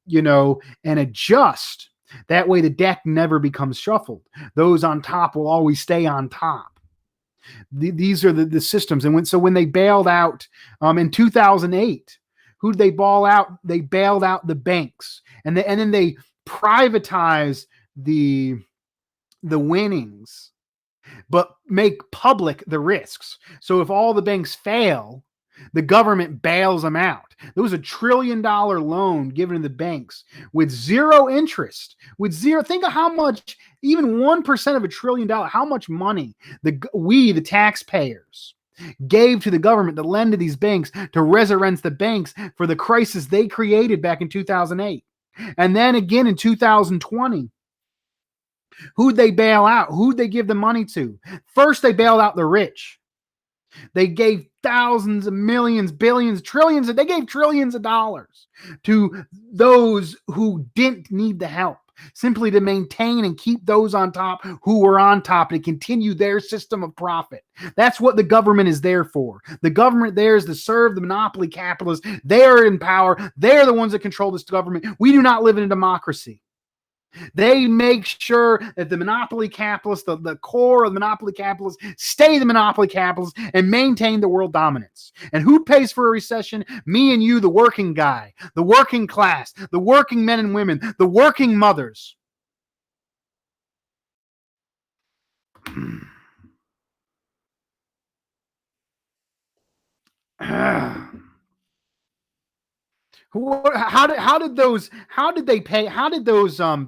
[SPEAKER 1] adjust. That way the deck never becomes shuffled. Those on top will always stay on top. These are the systems. And when they bailed out in 2008, who did they bail out? They bailed out the banks, and then they privatized the winnings, but make public the risks. So if all the banks fail, the government bails them out. There was $1 trillion loan given to the banks with zero interest. Think of how much, even 1% of $1 trillion, how much money the taxpayers gave to the government to lend to these banks to resurrect the banks for the crisis they created back in 2008. And then again in 2020, Who'd they bail out? Who'd they give the money to? First, they bailed out the rich. They gave thousands of millions, billions, trillions. They gave trillions of dollars to those who didn't need the help, simply to maintain and keep those on top who were on top and continue their system of profit. That's what the government is there for. The government there is to serve the monopoly capitalists. They're in power. They're the ones that control this government. We do not live in a democracy. They make sure that the monopoly capitalists, the core of the monopoly capitalists, stay the monopoly capitalists and maintain the world dominance. And who pays for a recession? Me and you, the working guy, the working class, the working men and women, the working mothers. How did those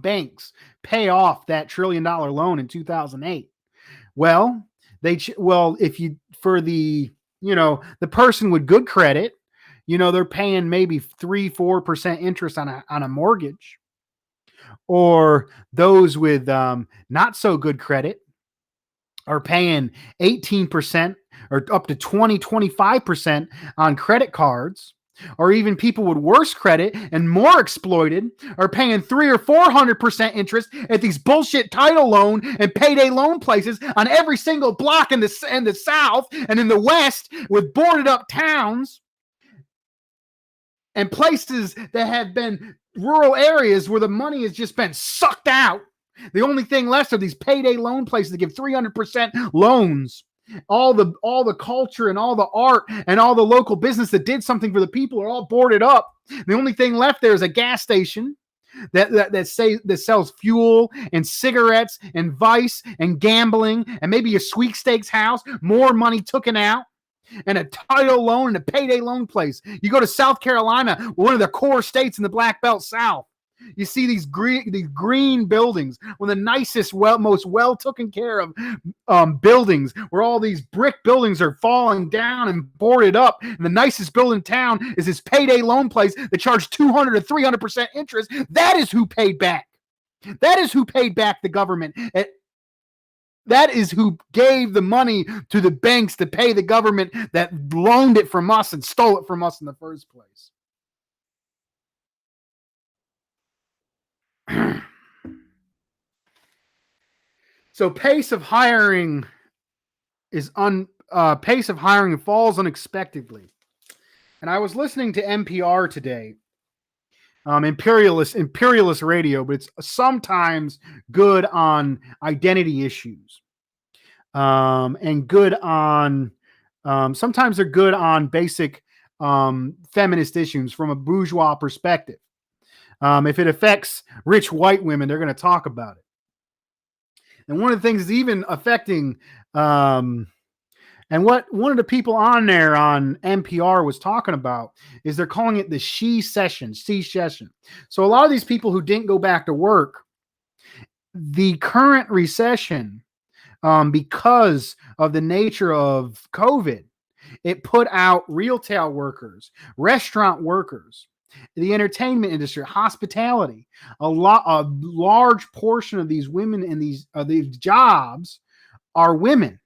[SPEAKER 1] banks pay off that $1 trillion loan in 2008? Well, if you, for the, the person with good credit, they're paying maybe 3-4% interest on a mortgage, or those with not so good credit are paying 18% or up to 20-25% on credit cards. Or even people with worse credit and more exploited are paying 300 or 400% interest at these bullshit title loan and payday loan places on every single block in the South and in the West, with boarded up towns and places that have been rural areas where the money has just been sucked out. The only thing left are these payday loan places that give 300% loans. All the culture and all the art and all the local business that did something for the people are all boarded up. The only thing left there is a gas station that sells fuel and cigarettes and vice and gambling and maybe a sweepstakes house, more money taken out, and a title loan and a payday loan place. You go to South Carolina, one of the core states in the Black Belt South. You see these green buildings, one of the nicest, most well taken care of buildings, where all these brick buildings are falling down and boarded up. And the nicest building in town is this payday loan place that charged 200 or 300% interest. That is who paid back. That is who paid back the government. That is who gave the money to the banks to pay the government that loaned it from us and stole it from us in the first place. So pace of hiring falls unexpectedly. And I was listening to NPR today, imperialist radio, but it's sometimes good on identity issues, and good on sometimes they're good on basic feminist issues from a bourgeois perspective. If it affects rich white women, they're going to talk about it. And one of the things is even affecting, and what one of the people on there on NPR was talking about is they're calling it the she session. So a lot of these people who didn't go back to work, the current recession, because of the nature of COVID, it put out retail workers, restaurant workers, the entertainment industry, hospitality. A large portion of these women in these jobs are women.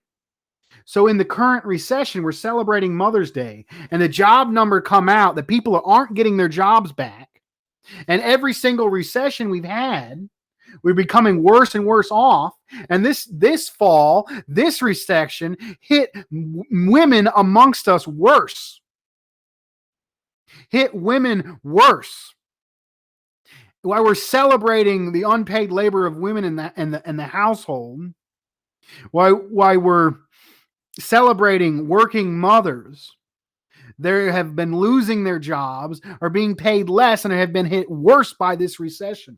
[SPEAKER 1] So in the current recession, we're celebrating Mother's Day, and the job number come out that people aren't getting their jobs back. And every single recession we've had, we're becoming worse and worse off. And this fall, this recession hit women amongst us worse. Hit women worse. While we're celebrating the unpaid labor of women in the household, why we're celebrating working mothers, they have been losing their jobs, are being paid less, and have been hit worse by this recession.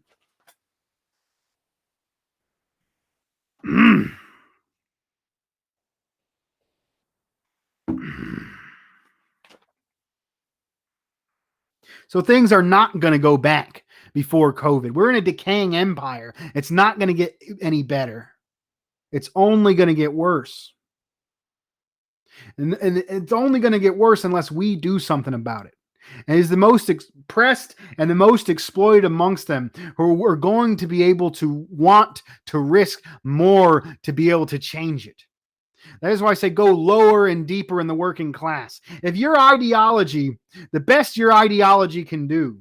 [SPEAKER 1] So things are not going to go back before COVID. We're in a decaying empire. It's not going to get any better. It's only going to get worse. And it's only going to get worse unless we do something about it. and is the most oppressed and the most exploited amongst them, who are going to be able to want to risk more to be able to change it. That is why I say go lower and deeper in the working class. If your ideology, the best your ideology can do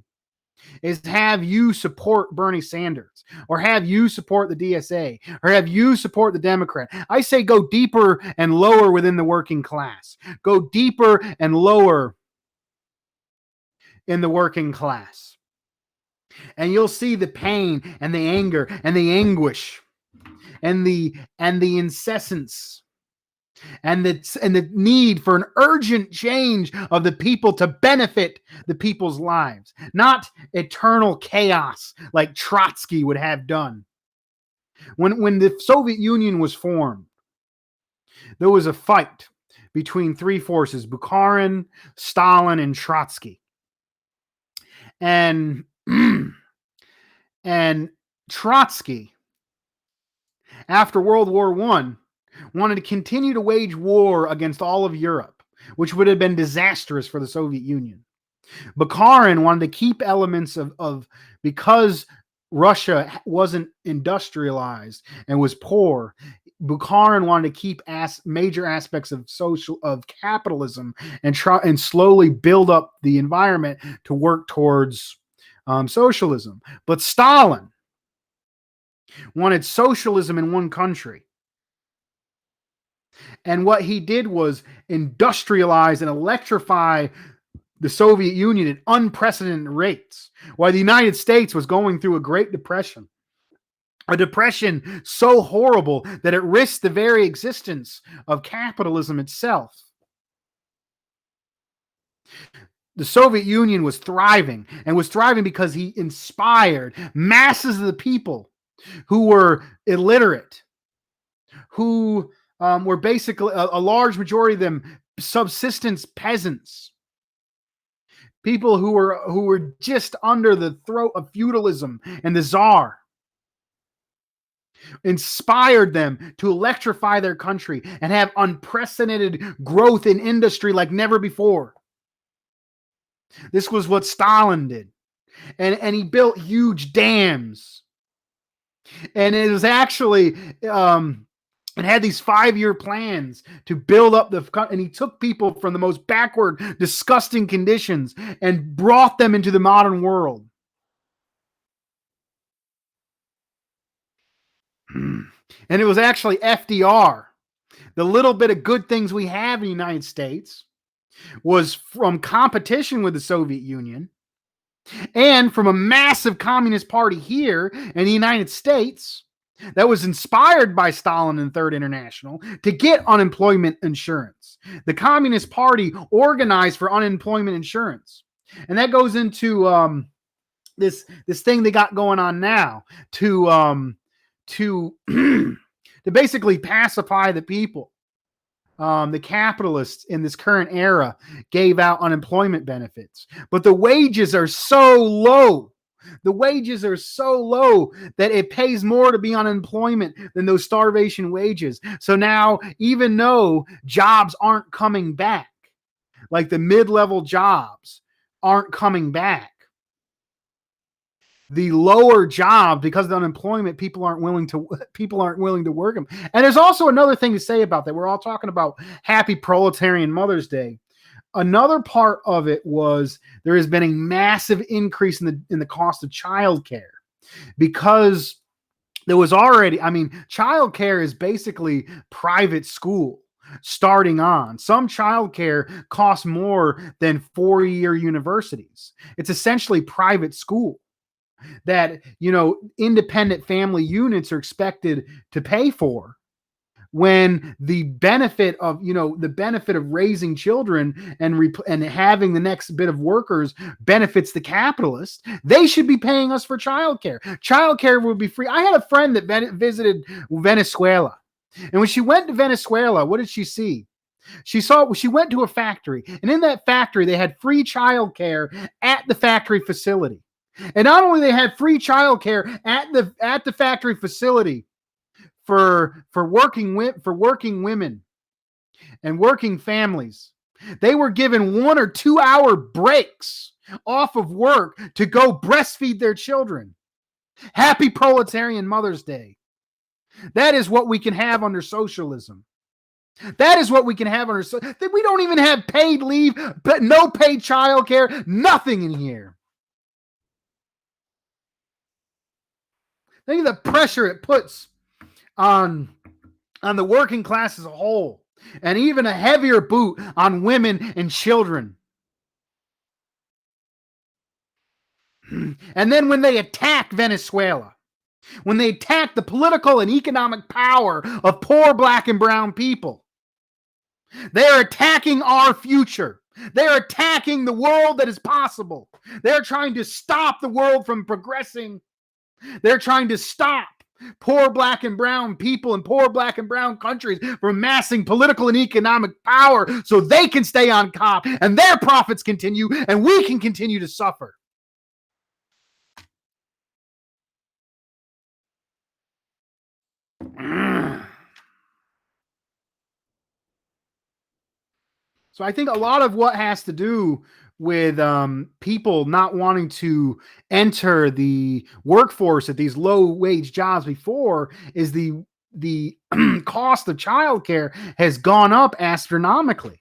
[SPEAKER 1] is have you support Bernie Sanders, or have you support the DSA, or have you support the Democrat, I say go deeper and lower within the working class. Go deeper and lower in the working class. And you'll see the pain and the anger and the anguish and the incessance and the need for an urgent change of the people to benefit the people's lives, not eternal chaos like Trotsky would have done. When the Soviet Union was formed, there was a fight between three forces: Bukharin, Stalin, and Trotsky. And Trotsky, after World War I, wanted to continue to wage war against all of Europe, which would have been disastrous for the Soviet Union. Bukharin wanted to keep elements of because Russia wasn't industrialized and was poor. Bukharin wanted to keep major aspects of capitalism and try and slowly build up the environment to work towards socialism. But Stalin wanted socialism in one country. And what he did was industrialize and electrify the Soviet Union at unprecedented rates, while the United States was going through a Great Depression. A depression so horrible that it risked the very existence of capitalism itself. The Soviet Union was thriving, and was thriving because he inspired masses of the people who were illiterate, who were basically a large majority of them subsistence peasants, people who were just under the throat of feudalism and the czar. Inspired them to electrify their country and have unprecedented growth in industry like never before. This was what Stalin did. And he built huge dams. And it was actually and had these 5-year plans to build up and he took people from the most backward, disgusting conditions and brought them into the modern world. And it was actually FDR. The little bit of good things we have in the United States was from competition with the Soviet Union and from a massive communist party here in the United States that was inspired by Stalin and Third International to get unemployment insurance. The Communist Party organized for unemployment insurance. And that goes into this thing they got going on now to basically pacify the people. The capitalists in this current era gave out unemployment benefits, but the wages are so low. The wages are so low that it pays more to be on unemployment than those starvation wages. So now, even though jobs aren't coming back, like the mid-level jobs aren't coming back, the lower job, because of the unemployment, people aren't willing to work them. And there's also another thing to say about that. We're all talking about Happy Proletarian Mother's Day. Another part of it was there has been a massive increase in the cost of childcare, because there was already, childcare is basically private school starting on. Some childcare costs more than 4-year universities. It's essentially private school that, independent family units are expected to pay for, when the benefit of raising children and having the next bit of workers benefits the capitalists. They should be paying us for childcare. Childcare would be free. I had a friend that visited Venezuela, and when she went to Venezuela, what did she see? She went to a factory, and in that factory they had free childcare at the factory facility. And not only they had free childcare at the factory facility for working women and working families, They were given 1 or 2 hour breaks off of work to go breastfeed their children. Happy Proletarian Mother's Day. That is what we can have under socialism. That is what we can have under that. We don't even have paid leave, but no paid childcare, nothing in here. Think of the pressure it puts on the working class as a whole, and even a heavier boot on women and children. And then when they attack Venezuela, when they attack the political and economic power of poor black and brown people, they are attacking our future. They're attacking the world that is possible. They're trying to stop the world from progressing. They're trying to stop poor black and brown people in poor black and brown countries from amassing political and economic power so they can stay on top and their profits continue and we can continue to suffer. So I think a lot of what has to do with people not wanting to enter the workforce at these low wage jobs before is the cost of childcare has gone up astronomically.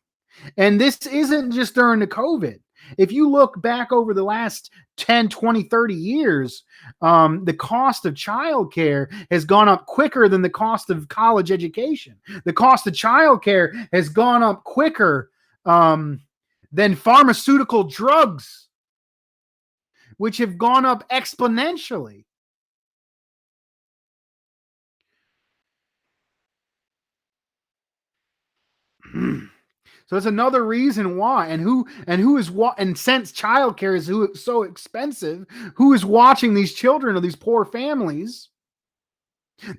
[SPEAKER 1] And this isn't just during the COVID. If you look back over the last 10, 20, 30 years, the cost of childcare has gone up quicker than the cost of college education. The cost of childcare has gone up quicker than pharmaceutical drugs, which have gone up exponentially. So that's another reason why, and since childcare is so expensive, who is watching these children of these poor families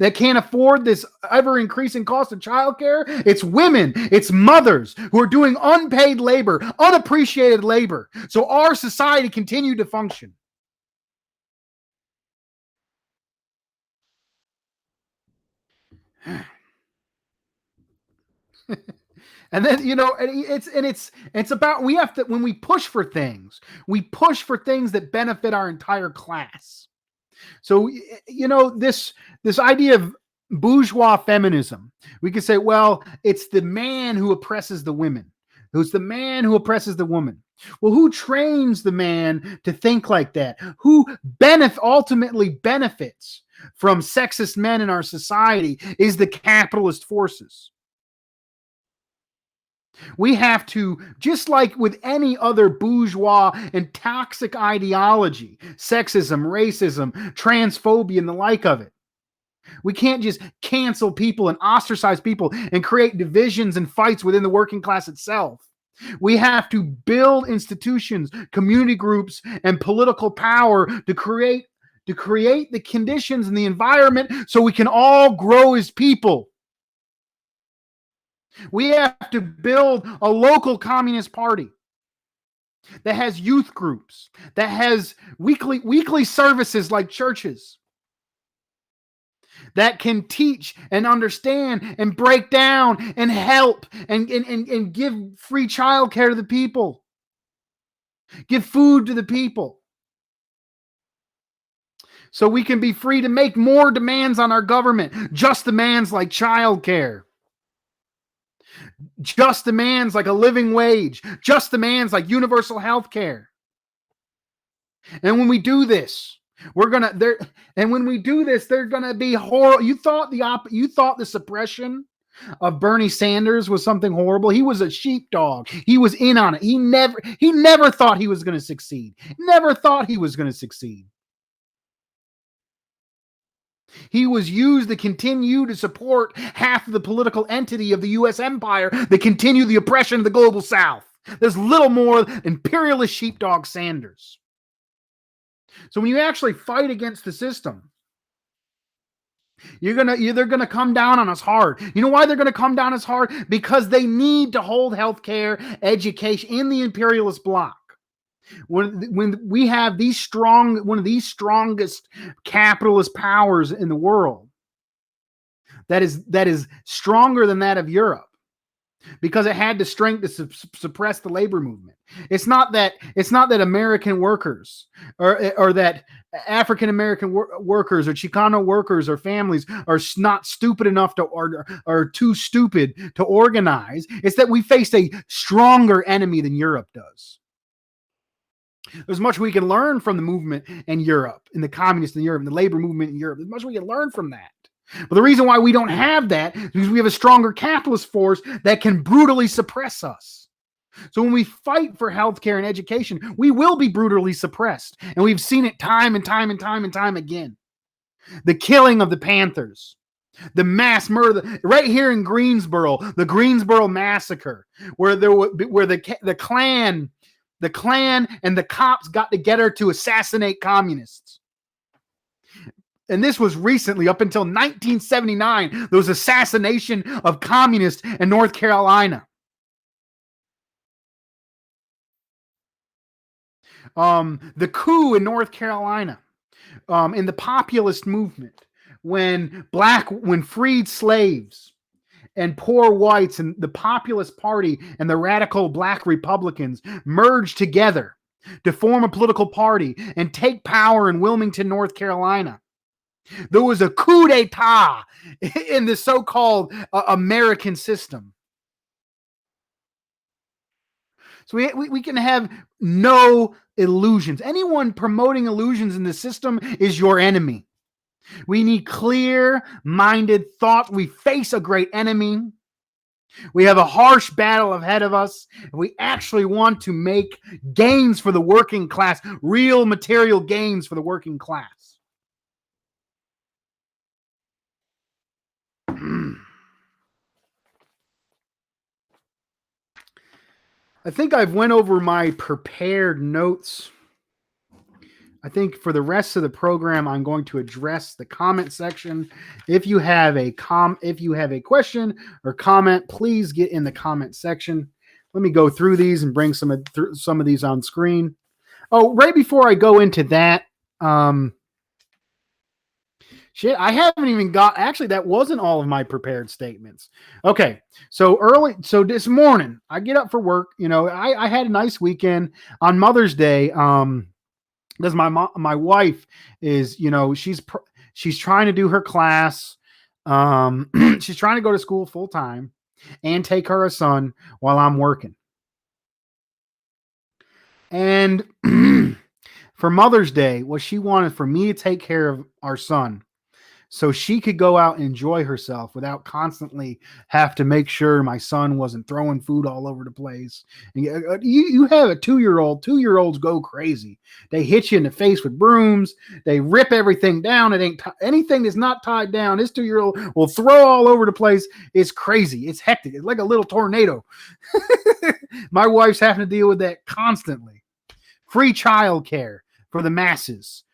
[SPEAKER 1] that can't afford this ever increasing cost of childcare? It's women, it's mothers who are doing unpaid labor, unappreciated labor, so our society continued to function. And then, it's about, we have to, when we push for things that benefit our entire class. So, this idea of bourgeois feminism, we could say, well, it's the man who oppresses the women. Who's the man who oppresses the woman? Well, who trains the man to think like that? Who ultimately benefits from sexist men in our society is the capitalist forces. We have to, just like with any other bourgeois and toxic ideology, sexism, racism, transphobia, and the like of it, we can't just cancel people and ostracize people and create divisions and fights within the working class itself. We have to build institutions, community groups, and political power to create the conditions and the environment so we can all grow as people. We have to build a local communist party that has youth groups, that has weekly services like churches, that can teach and understand and break down and help and give free childcare to the people, give food to the people, so we can be free to make more demands on our government, just demands like childcare, just demands like a living wage, just demands like universal health care. And when we do this, they're gonna be horrible. You thought the suppression of Bernie Sanders was something horrible. He was a sheepdog. He was in on it. He never thought he was going to succeed. Never thought he was going to succeed. He was used to continue to support half of the political entity of the U.S. empire that continue the oppression of the global South. There's little more imperialist sheepdog Sanders. So when you actually fight against the system, they're gonna come down on us hard. You know why they're gonna come down as hard? Because they need to hold healthcare, education in the imperialist bloc. When we have one of these strongest capitalist powers in the world, that is stronger than that of Europe, because it had the strength to suppress the labor movement. It's not that American workers or that African American workers or Chicano workers or families are not stupid enough to or too stupid to organize. It's that we faced a stronger enemy than Europe does. There's much we can learn from the movement in Europe, in the communists in Europe, in the labor movement in Europe. There's much we can learn from that. But the reason why we don't have that is because we have a stronger capitalist force that can brutally suppress us. So when we fight for healthcare and education, we will be brutally suppressed. And we've seen it time and time and time and time again. The killing of the Panthers, the mass murder right here in Greensboro, the Greensboro massacre, where the Klan and the cops got together to assassinate communists. And this was recently, up until 1979, there was assassination of communists in North Carolina. The coup in North Carolina, in the populist movement, when freed slaves and poor whites and the Populist Party and the radical black Republicans merged together to form a political party and take power in Wilmington, North Carolina. There was a coup d'etat in the so-called American system. So we can have no illusions. Anyone promoting illusions in the system is your enemy. We need clear-minded thought. We face a great enemy. We have a harsh battle ahead of us. We actually want to make gains for the working class, real material gains for the working class. I think I've went over my prepared notes. I think for the rest of the program, I'm going to address the comment section. If you have a question or comment, please get in the comment section. Let me go through these and bring some of these on screen. Oh, right before I go into that, I haven't even got, actually, that wasn't all of my prepared statements. Okay. So this morning I get up for work. I had a nice weekend on Mother's Day. Because my wife is, she's trying to do her class. She's trying to go to school full time and take her son while I'm working. And for Mother's Day, what she wanted for me to take care of our son, so she could go out and enjoy herself without constantly have to make sure my son wasn't throwing food all over the place. And you have a 2-year-old. 2-year-olds go crazy. They hit you in the face with brooms. They rip everything down. It ain't anything that's not tied down. This 2-year-old will throw all over the place. It's crazy. It's hectic. It's like a little tornado. My wife's having to deal with that constantly. Free childcare for the masses.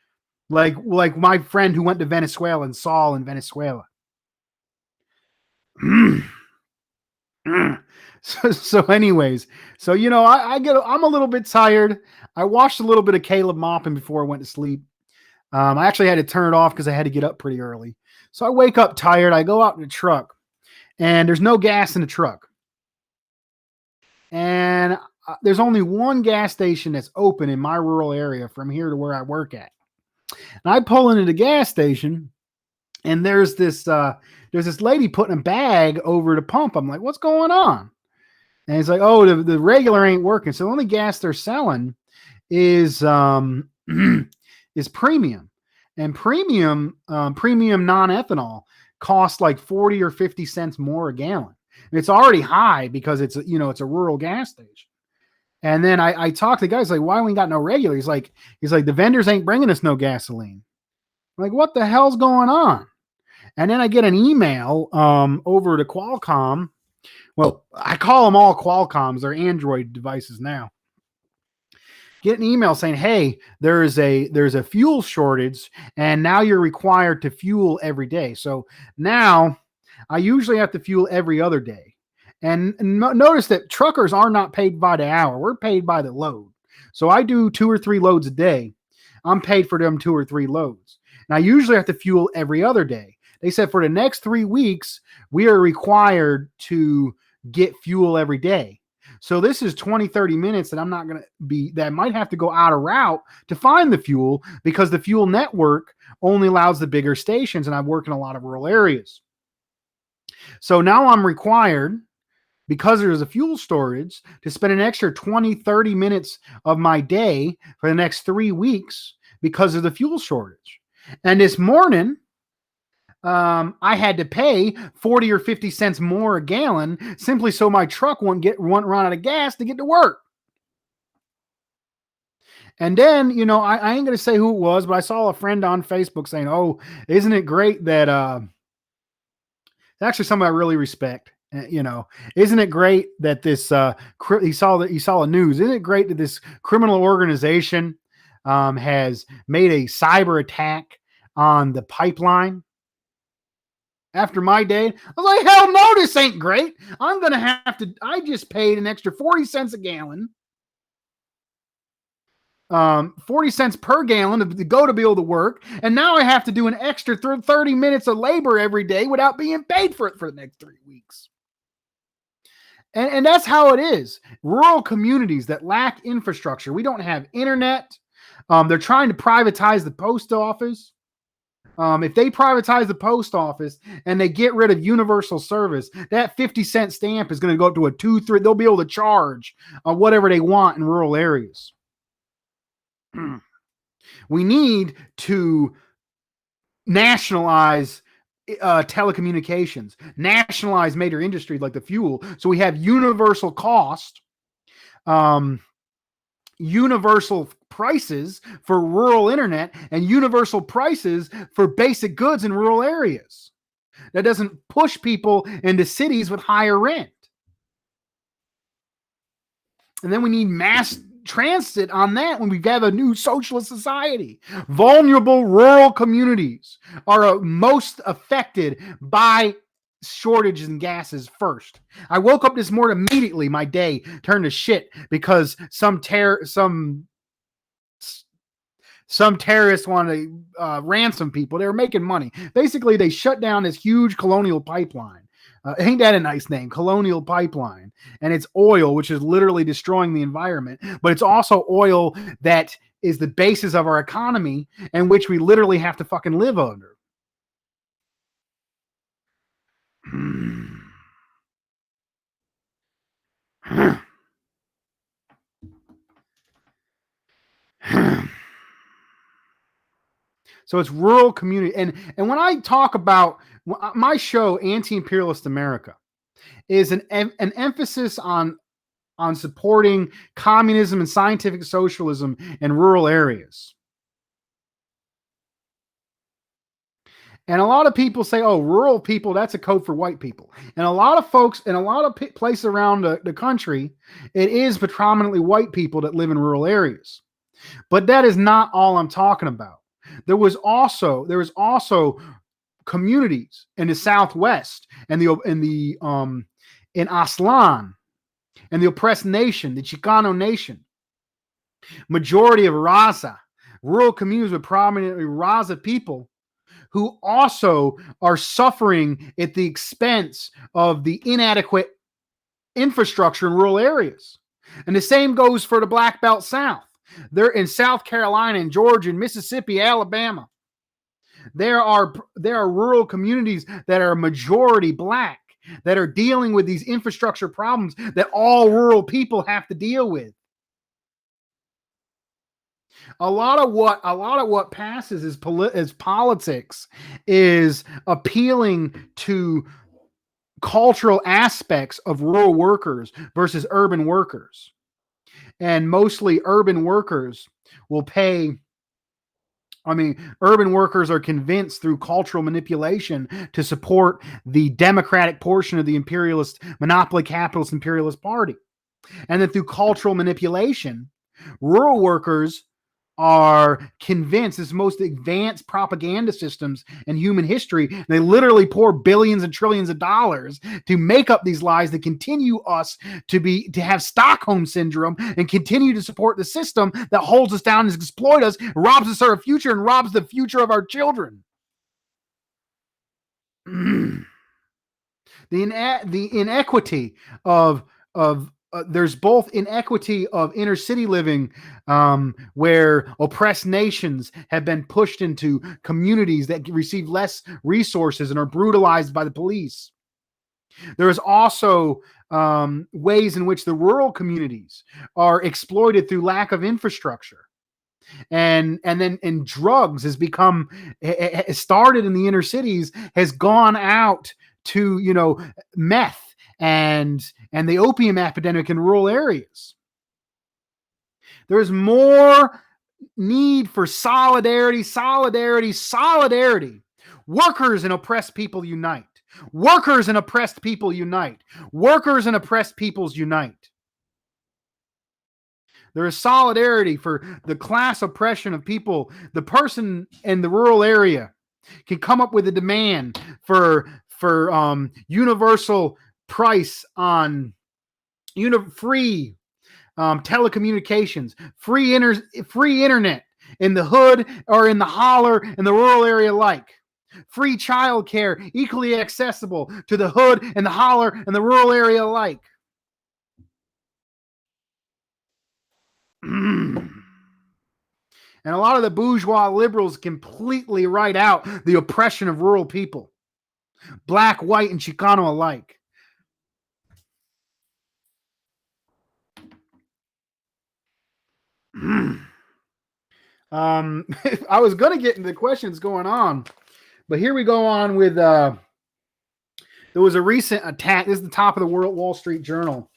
[SPEAKER 1] Like my friend who went to Venezuela and saw in Venezuela. So anyways, I'm a little bit tired. I watched a little bit of Caleb mopping before I went to sleep. I actually had to turn it off because I had to get up pretty early. So I wake up tired. I go out in the truck and there's no gas in the truck. And there's only one gas station that's open in my rural area from here to where I work at. And I pull into the gas station, and there's this lady putting a bag over the pump. I'm like, what's going on? And he's like, oh, the regular ain't working. So the only gas they're selling is is premium, and premium non-ethanol costs like 40 or 50 cents more a gallon. And it's already high because it's a rural gas station. And then I talked to the guy. He's like, why we got no regular? He's like, the vendors ain't bringing us no gasoline. I'm like, what the hell's going on? And then I get an email over to Qualcomm. Well, I call them all Qualcomms. They're Android devices now. Get an email saying, hey, there's a fuel shortage, and now you're required to fuel every day. So now I usually have to fuel every other day. And notice that truckers are not paid by the hour. We're paid by the load. So I do 2 or 3 loads a day. I'm paid for them 2 or 3 loads. And I usually have to fuel every other day. They said for the next 3 weeks, we are required to get fuel every day. So this is 20, 30 minutes that I'm not going to be, that I might have to go out of route to find the fuel, because the fuel network only allows the bigger stations, and I work in a lot of rural areas. So now I'm required, because there's a fuel storage, to spend an extra 20, 30 minutes of my day for the next 3 weeks because of the fuel shortage. And this morning, I had to pay 40 or 50 cents more a gallon simply so my truck won't run out of gas to get to work. And then, I ain't going to say who it was, but I saw a friend on Facebook saying, "Oh, isn't it great that, actually somebody I really respect, isn't it great that this, he saw the news. Isn't it great that this criminal organization, has made a cyber attack on the pipeline after my day?" I was like, hell no, this ain't great. I just paid an extra 40 cents a gallon, 40 cents per gallon to go to be able to work. And now I have to do an extra 30 minutes of labor every day without being paid for it for the next 3 weeks. And that's how it is. Rural communities that lack infrastructure. We don't have internet. They're trying to privatize the post office. If they privatize the post office and they get rid of universal service, that 50-cent stamp is going to go up to a 2, 3. They'll be able to charge whatever they want in rural areas. We need to nationalize telecommunications, nationalize major industries like the fuel, so we have universal cost, universal prices for rural internet, and universal prices for basic goods in rural areas. That doesn't push people into cities with higher rent. And then we need mass transit on that when we have a new socialist society. Vulnerable rural communities are most affected by shortages in gases first. I woke up this morning, immediately my day turned to shit because some terrorists wanted to ransom people. They were making money. Basically, they shut down this huge colonial pipeline. Ain't that a nice name? Colonial Pipeline. And it's oil, which is literally destroying the environment. But it's also oil that is the basis of our economy, and which we literally have to fucking live under. So it's rural community. And when I talk about my show, Anti-Imperialist America, is an emphasis on supporting communism and scientific socialism in rural areas. And a lot of people say, "Oh, rural people, that's a code for white people." And a lot of folks in a lot of places around the country, it is predominantly white people that live in rural areas. But that is not all I'm talking about. There was also communities in the Southwest and in Aslan and the oppressed nation, the Chicano nation, majority of Raza, rural communities with prominently Raza people, who also are suffering at the expense of the inadequate infrastructure in rural areas. And the same goes for the Black Belt South. They're in South Carolina and Georgia and Mississippi, Alabama. There are rural communities that are majority Black that are dealing with these infrastructure problems that all rural people have to deal with. A lot of what passes is politics is appealing to cultural aspects of rural workers versus urban workers. And mostly urban workers will pay. Urban workers are convinced through cultural manipulation to support the democratic portion of the imperialist, monopoly capitalist imperialist party. And then through cultural manipulation, rural workers are convinced it's the most advanced propaganda systems in human history. They literally pour billions and trillions of dollars to make up these lies that continue us to have Stockholm syndrome and continue to support the system that holds us down and exploit us, robs us of our future, and robs the future of our children. The inequity of there's both inequity of inner city living, where oppressed nations have been pushed into communities that receive less resources and are brutalized by the police. There is also ways in which the rural communities are exploited through lack of infrastructure. And drugs has become, it started in the inner cities, has gone out to, meth and the opium epidemic in rural areas. There's more need for solidarity. Workers and oppressed people unite. Workers and oppressed people unite. Workers and oppressed peoples unite. There is solidarity for the class oppression of people. The person in the rural area can come up with a demand for universal price on free telecommunications, free internet in the hood or in the holler in the rural area alike. Free childcare, equally accessible to the hood and the holler and the rural area alike. And a lot of the bourgeois liberals completely write out the oppression of rural people, black, white, and Chicano alike. I was going to get into the questions going on, but here we go on with, there was a recent attack. This is the top of the Wall Street Journal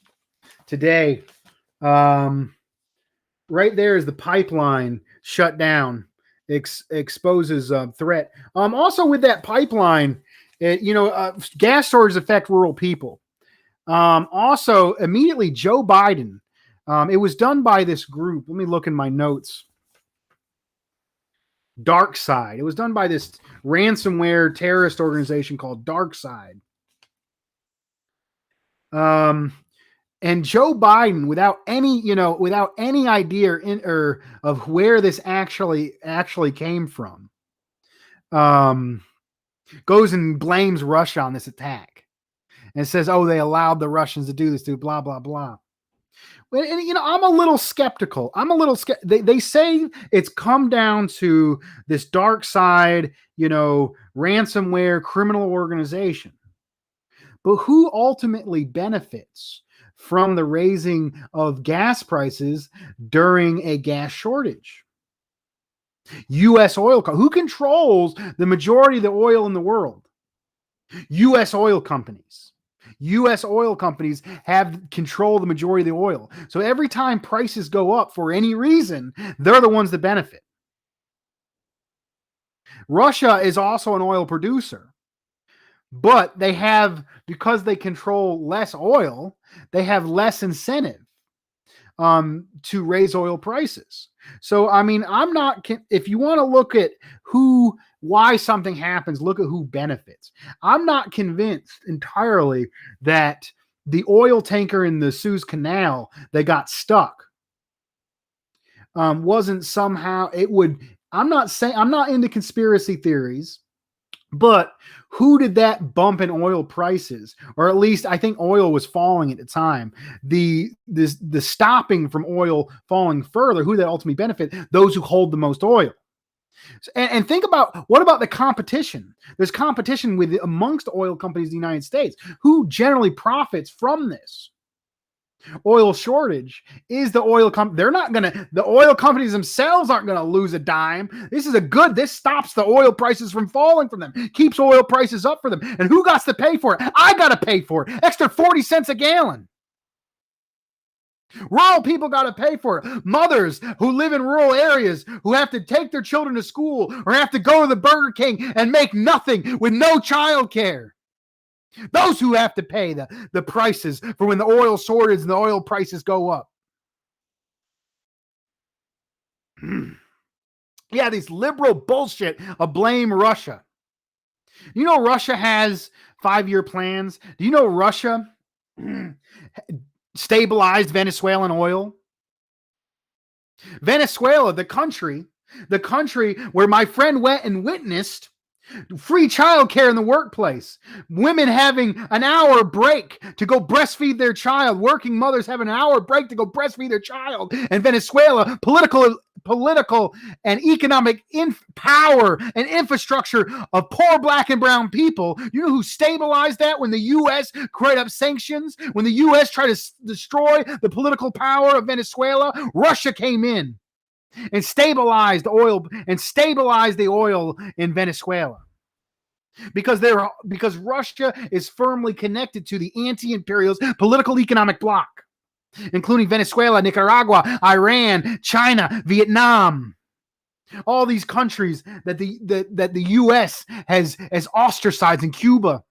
[SPEAKER 1] today. Right there is the pipeline shut down, exposes threat. Also with that pipeline, gas shortages affect rural people. Also, immediately Joe Biden, it was done by this group. Let me look in my notes. Dark Side. It was done by this ransomware terrorist organization called Dark Side. And Joe Biden, without any idea of where this actually came from, goes and blames Russia on this attack and says, "Oh, they allowed the Russians to do this, to blah blah blah." And I'm a little skeptical. They say it's come down to this Dark Side, ransomware criminal organization. But who ultimately benefits from the raising of gas prices during a gas shortage? U.S. oil. Who controls the majority of the oil in the world? U.S. oil companies. U.S. oil companies have control the majority of the oil. So every time prices go up for any reason, they're the ones that benefit. Russia is also an oil producer, but because they control less oil, they have less incentive to raise oil prices. So, if you want to look at why something happens, look at who benefits. I'm not convinced entirely that the oil tanker in the Suez Canal that got stuck wasn't somehow, I'm not into conspiracy theories, but who did that bump in oil prices? Or at least I think oil was falling at the time. The stopping from oil falling further, who that ultimately benefit? Those who hold the most oil. And think about, what about the competition? There's competition amongst oil companies in the United States. Who generally profits from this oil shortage? Is the oil company. The oil companies themselves aren't going to lose a dime. This stops the oil prices from falling from them, keeps oil prices up for them. And who got to pay for it? I got to pay for it. Extra 40 cents a gallon. Rural people got to pay for it. Mothers who live in rural areas who have to take their children to school or have to go to the Burger King and make nothing with no child care. Those who have to pay the prices for when the oil shortage and the oil prices go up. Yeah, these liberal bullshit of blame Russia. Russia has 5-year plans. Do you know Russia stabilized Venezuelan oil? Venezuela, the country where my friend went and witnessed Free childcare in the workplace. Women having an hour break to go breastfeed their child. Working mothers having an hour break to go breastfeed their child. And Venezuela, political and economic power and infrastructure of poor black and brown people. You know who stabilized that when the U.S. created up sanctions? When the U.S. tried to destroy the political power of Venezuela, Russia came in and stabilized the oil in Venezuela. Because Russia is firmly connected to the anti-imperialist political economic bloc, including Venezuela, Nicaragua, Iran, China, Vietnam. All these countries that the U.S. has ostracized, in Cuba,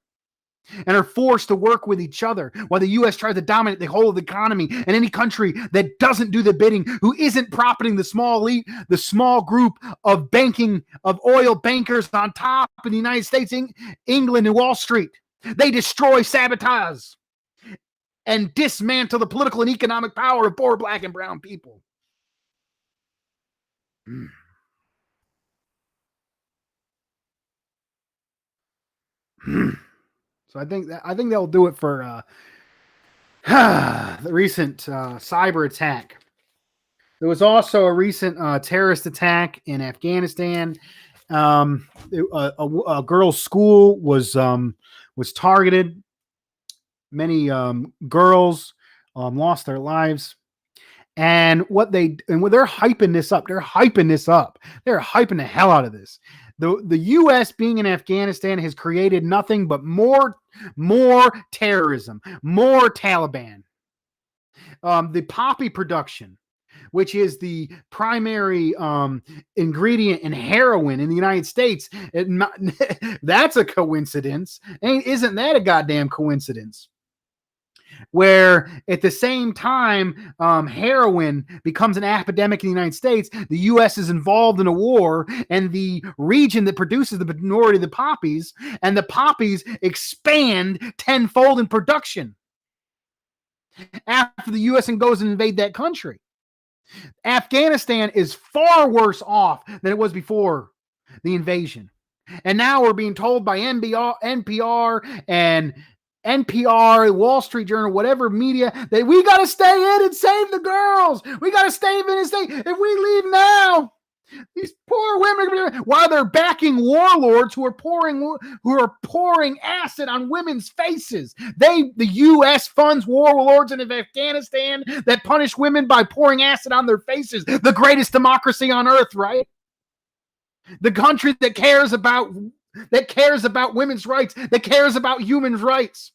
[SPEAKER 1] and are forced to work with each other while the U.S. tries to dominate the whole of the economy. And any country that doesn't do the bidding, who isn't profiting the small elite, the small group of oil bankers on top in the United States, England, and Wall Street, they destroy, sabotage, and dismantle the political and economic power of poor black and brown people. So I think they'll do it for the recent cyber attack. There was also a recent terrorist attack in Afghanistan. A girl's school was targeted. Many girls lost their lives. And when they're hyping this up, they're hyping the hell out of this. The U.S. being in Afghanistan has created nothing but more terrorism, more Taliban. The poppy production, which is the primary ingredient in heroin in the United States, that's a coincidence. Isn't that a goddamn coincidence? Where at the same time heroin becomes an epidemic in the United States, the U.S. is involved in a war, and the region that produces the minority of the poppies expand tenfold in production after the U.S. goes and invade that country. Afghanistan is far worse off than it was before the invasion. And now we're being told by NPR, Wall Street Journal, whatever media, that we got to stay in and save the girls. We got to stay in and stay. If we leave now, these poor women, while they're backing warlords who are pouring acid on women's faces. The U.S. funds warlords in Afghanistan that punish women by pouring acid on their faces. The greatest democracy on earth, right? The country that cares about women's rights, that cares about human rights.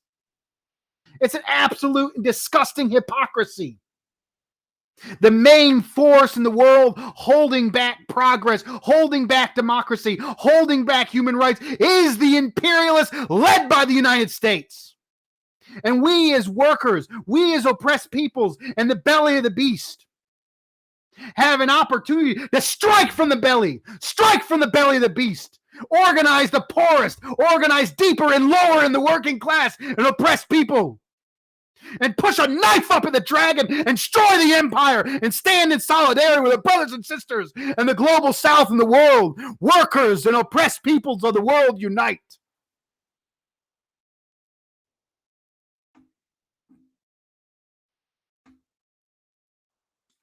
[SPEAKER 1] It's an absolute disgusting hypocrisy. The main force in the world holding back progress, holding back democracy, holding back human rights is the imperialists led by the United States. And we as workers, we as oppressed peoples and the belly of the beast have an opportunity to strike from the belly of the beast. Organize the poorest, organize deeper and lower in the working class and oppressed people. And push a knife up at the dragon and destroy the empire and stand in solidarity with our brothers and sisters and the global south and the world. Workers and oppressed peoples of the world unite.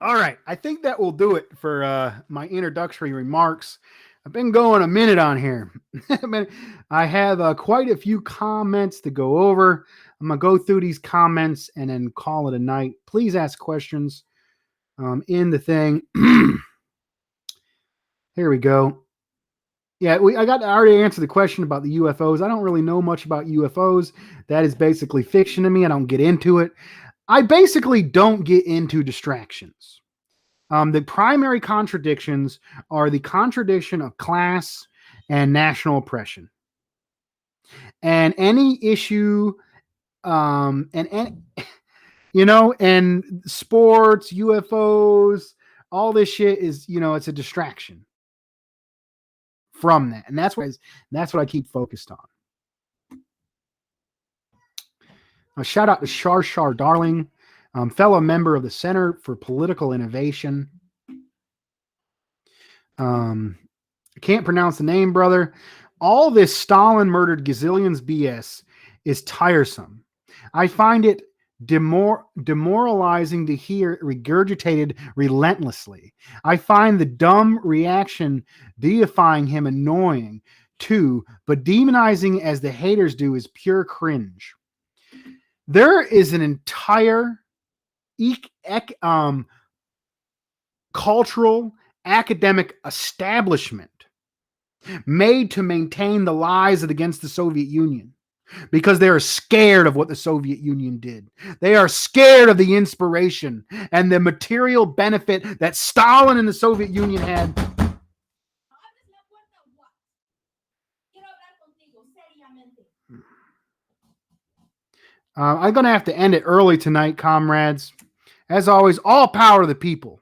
[SPEAKER 1] All right. I think that will do it for my introductory remarks. I've been going a minute on here. I have quite a few comments to go over. I'm going to go through these comments and then call it a night. Please ask questions in the thing. Here we go. Yeah, I already answered the question about the UFOs. I don't really know much about UFOs. That is basically fiction to me. I don't get into it. I basically don't get into distractions. The primary contradictions are the contradiction of class and national oppression. And any issue, and sports, UFOs, all this shit is, it's a distraction from that. And that's what I keep focused on. A shout out to Shar Darling, fellow member of the Center for Political Innovation. I can't pronounce the name, brother, All this Stalin murdered gazillions BS is tiresome. I find it demoralizing to hear it regurgitated relentlessly. I find the dumb reaction deifying him annoying too, but demonizing as the haters do is pure cringe. There is an entire cultural academic establishment made to maintain the lies against the Soviet Union because they are scared of what the Soviet Union did. They are scared of the inspiration and the material benefit that Stalin and the Soviet Union had. I'm going to have to end it early tonight, comrades. As always, all power to the people.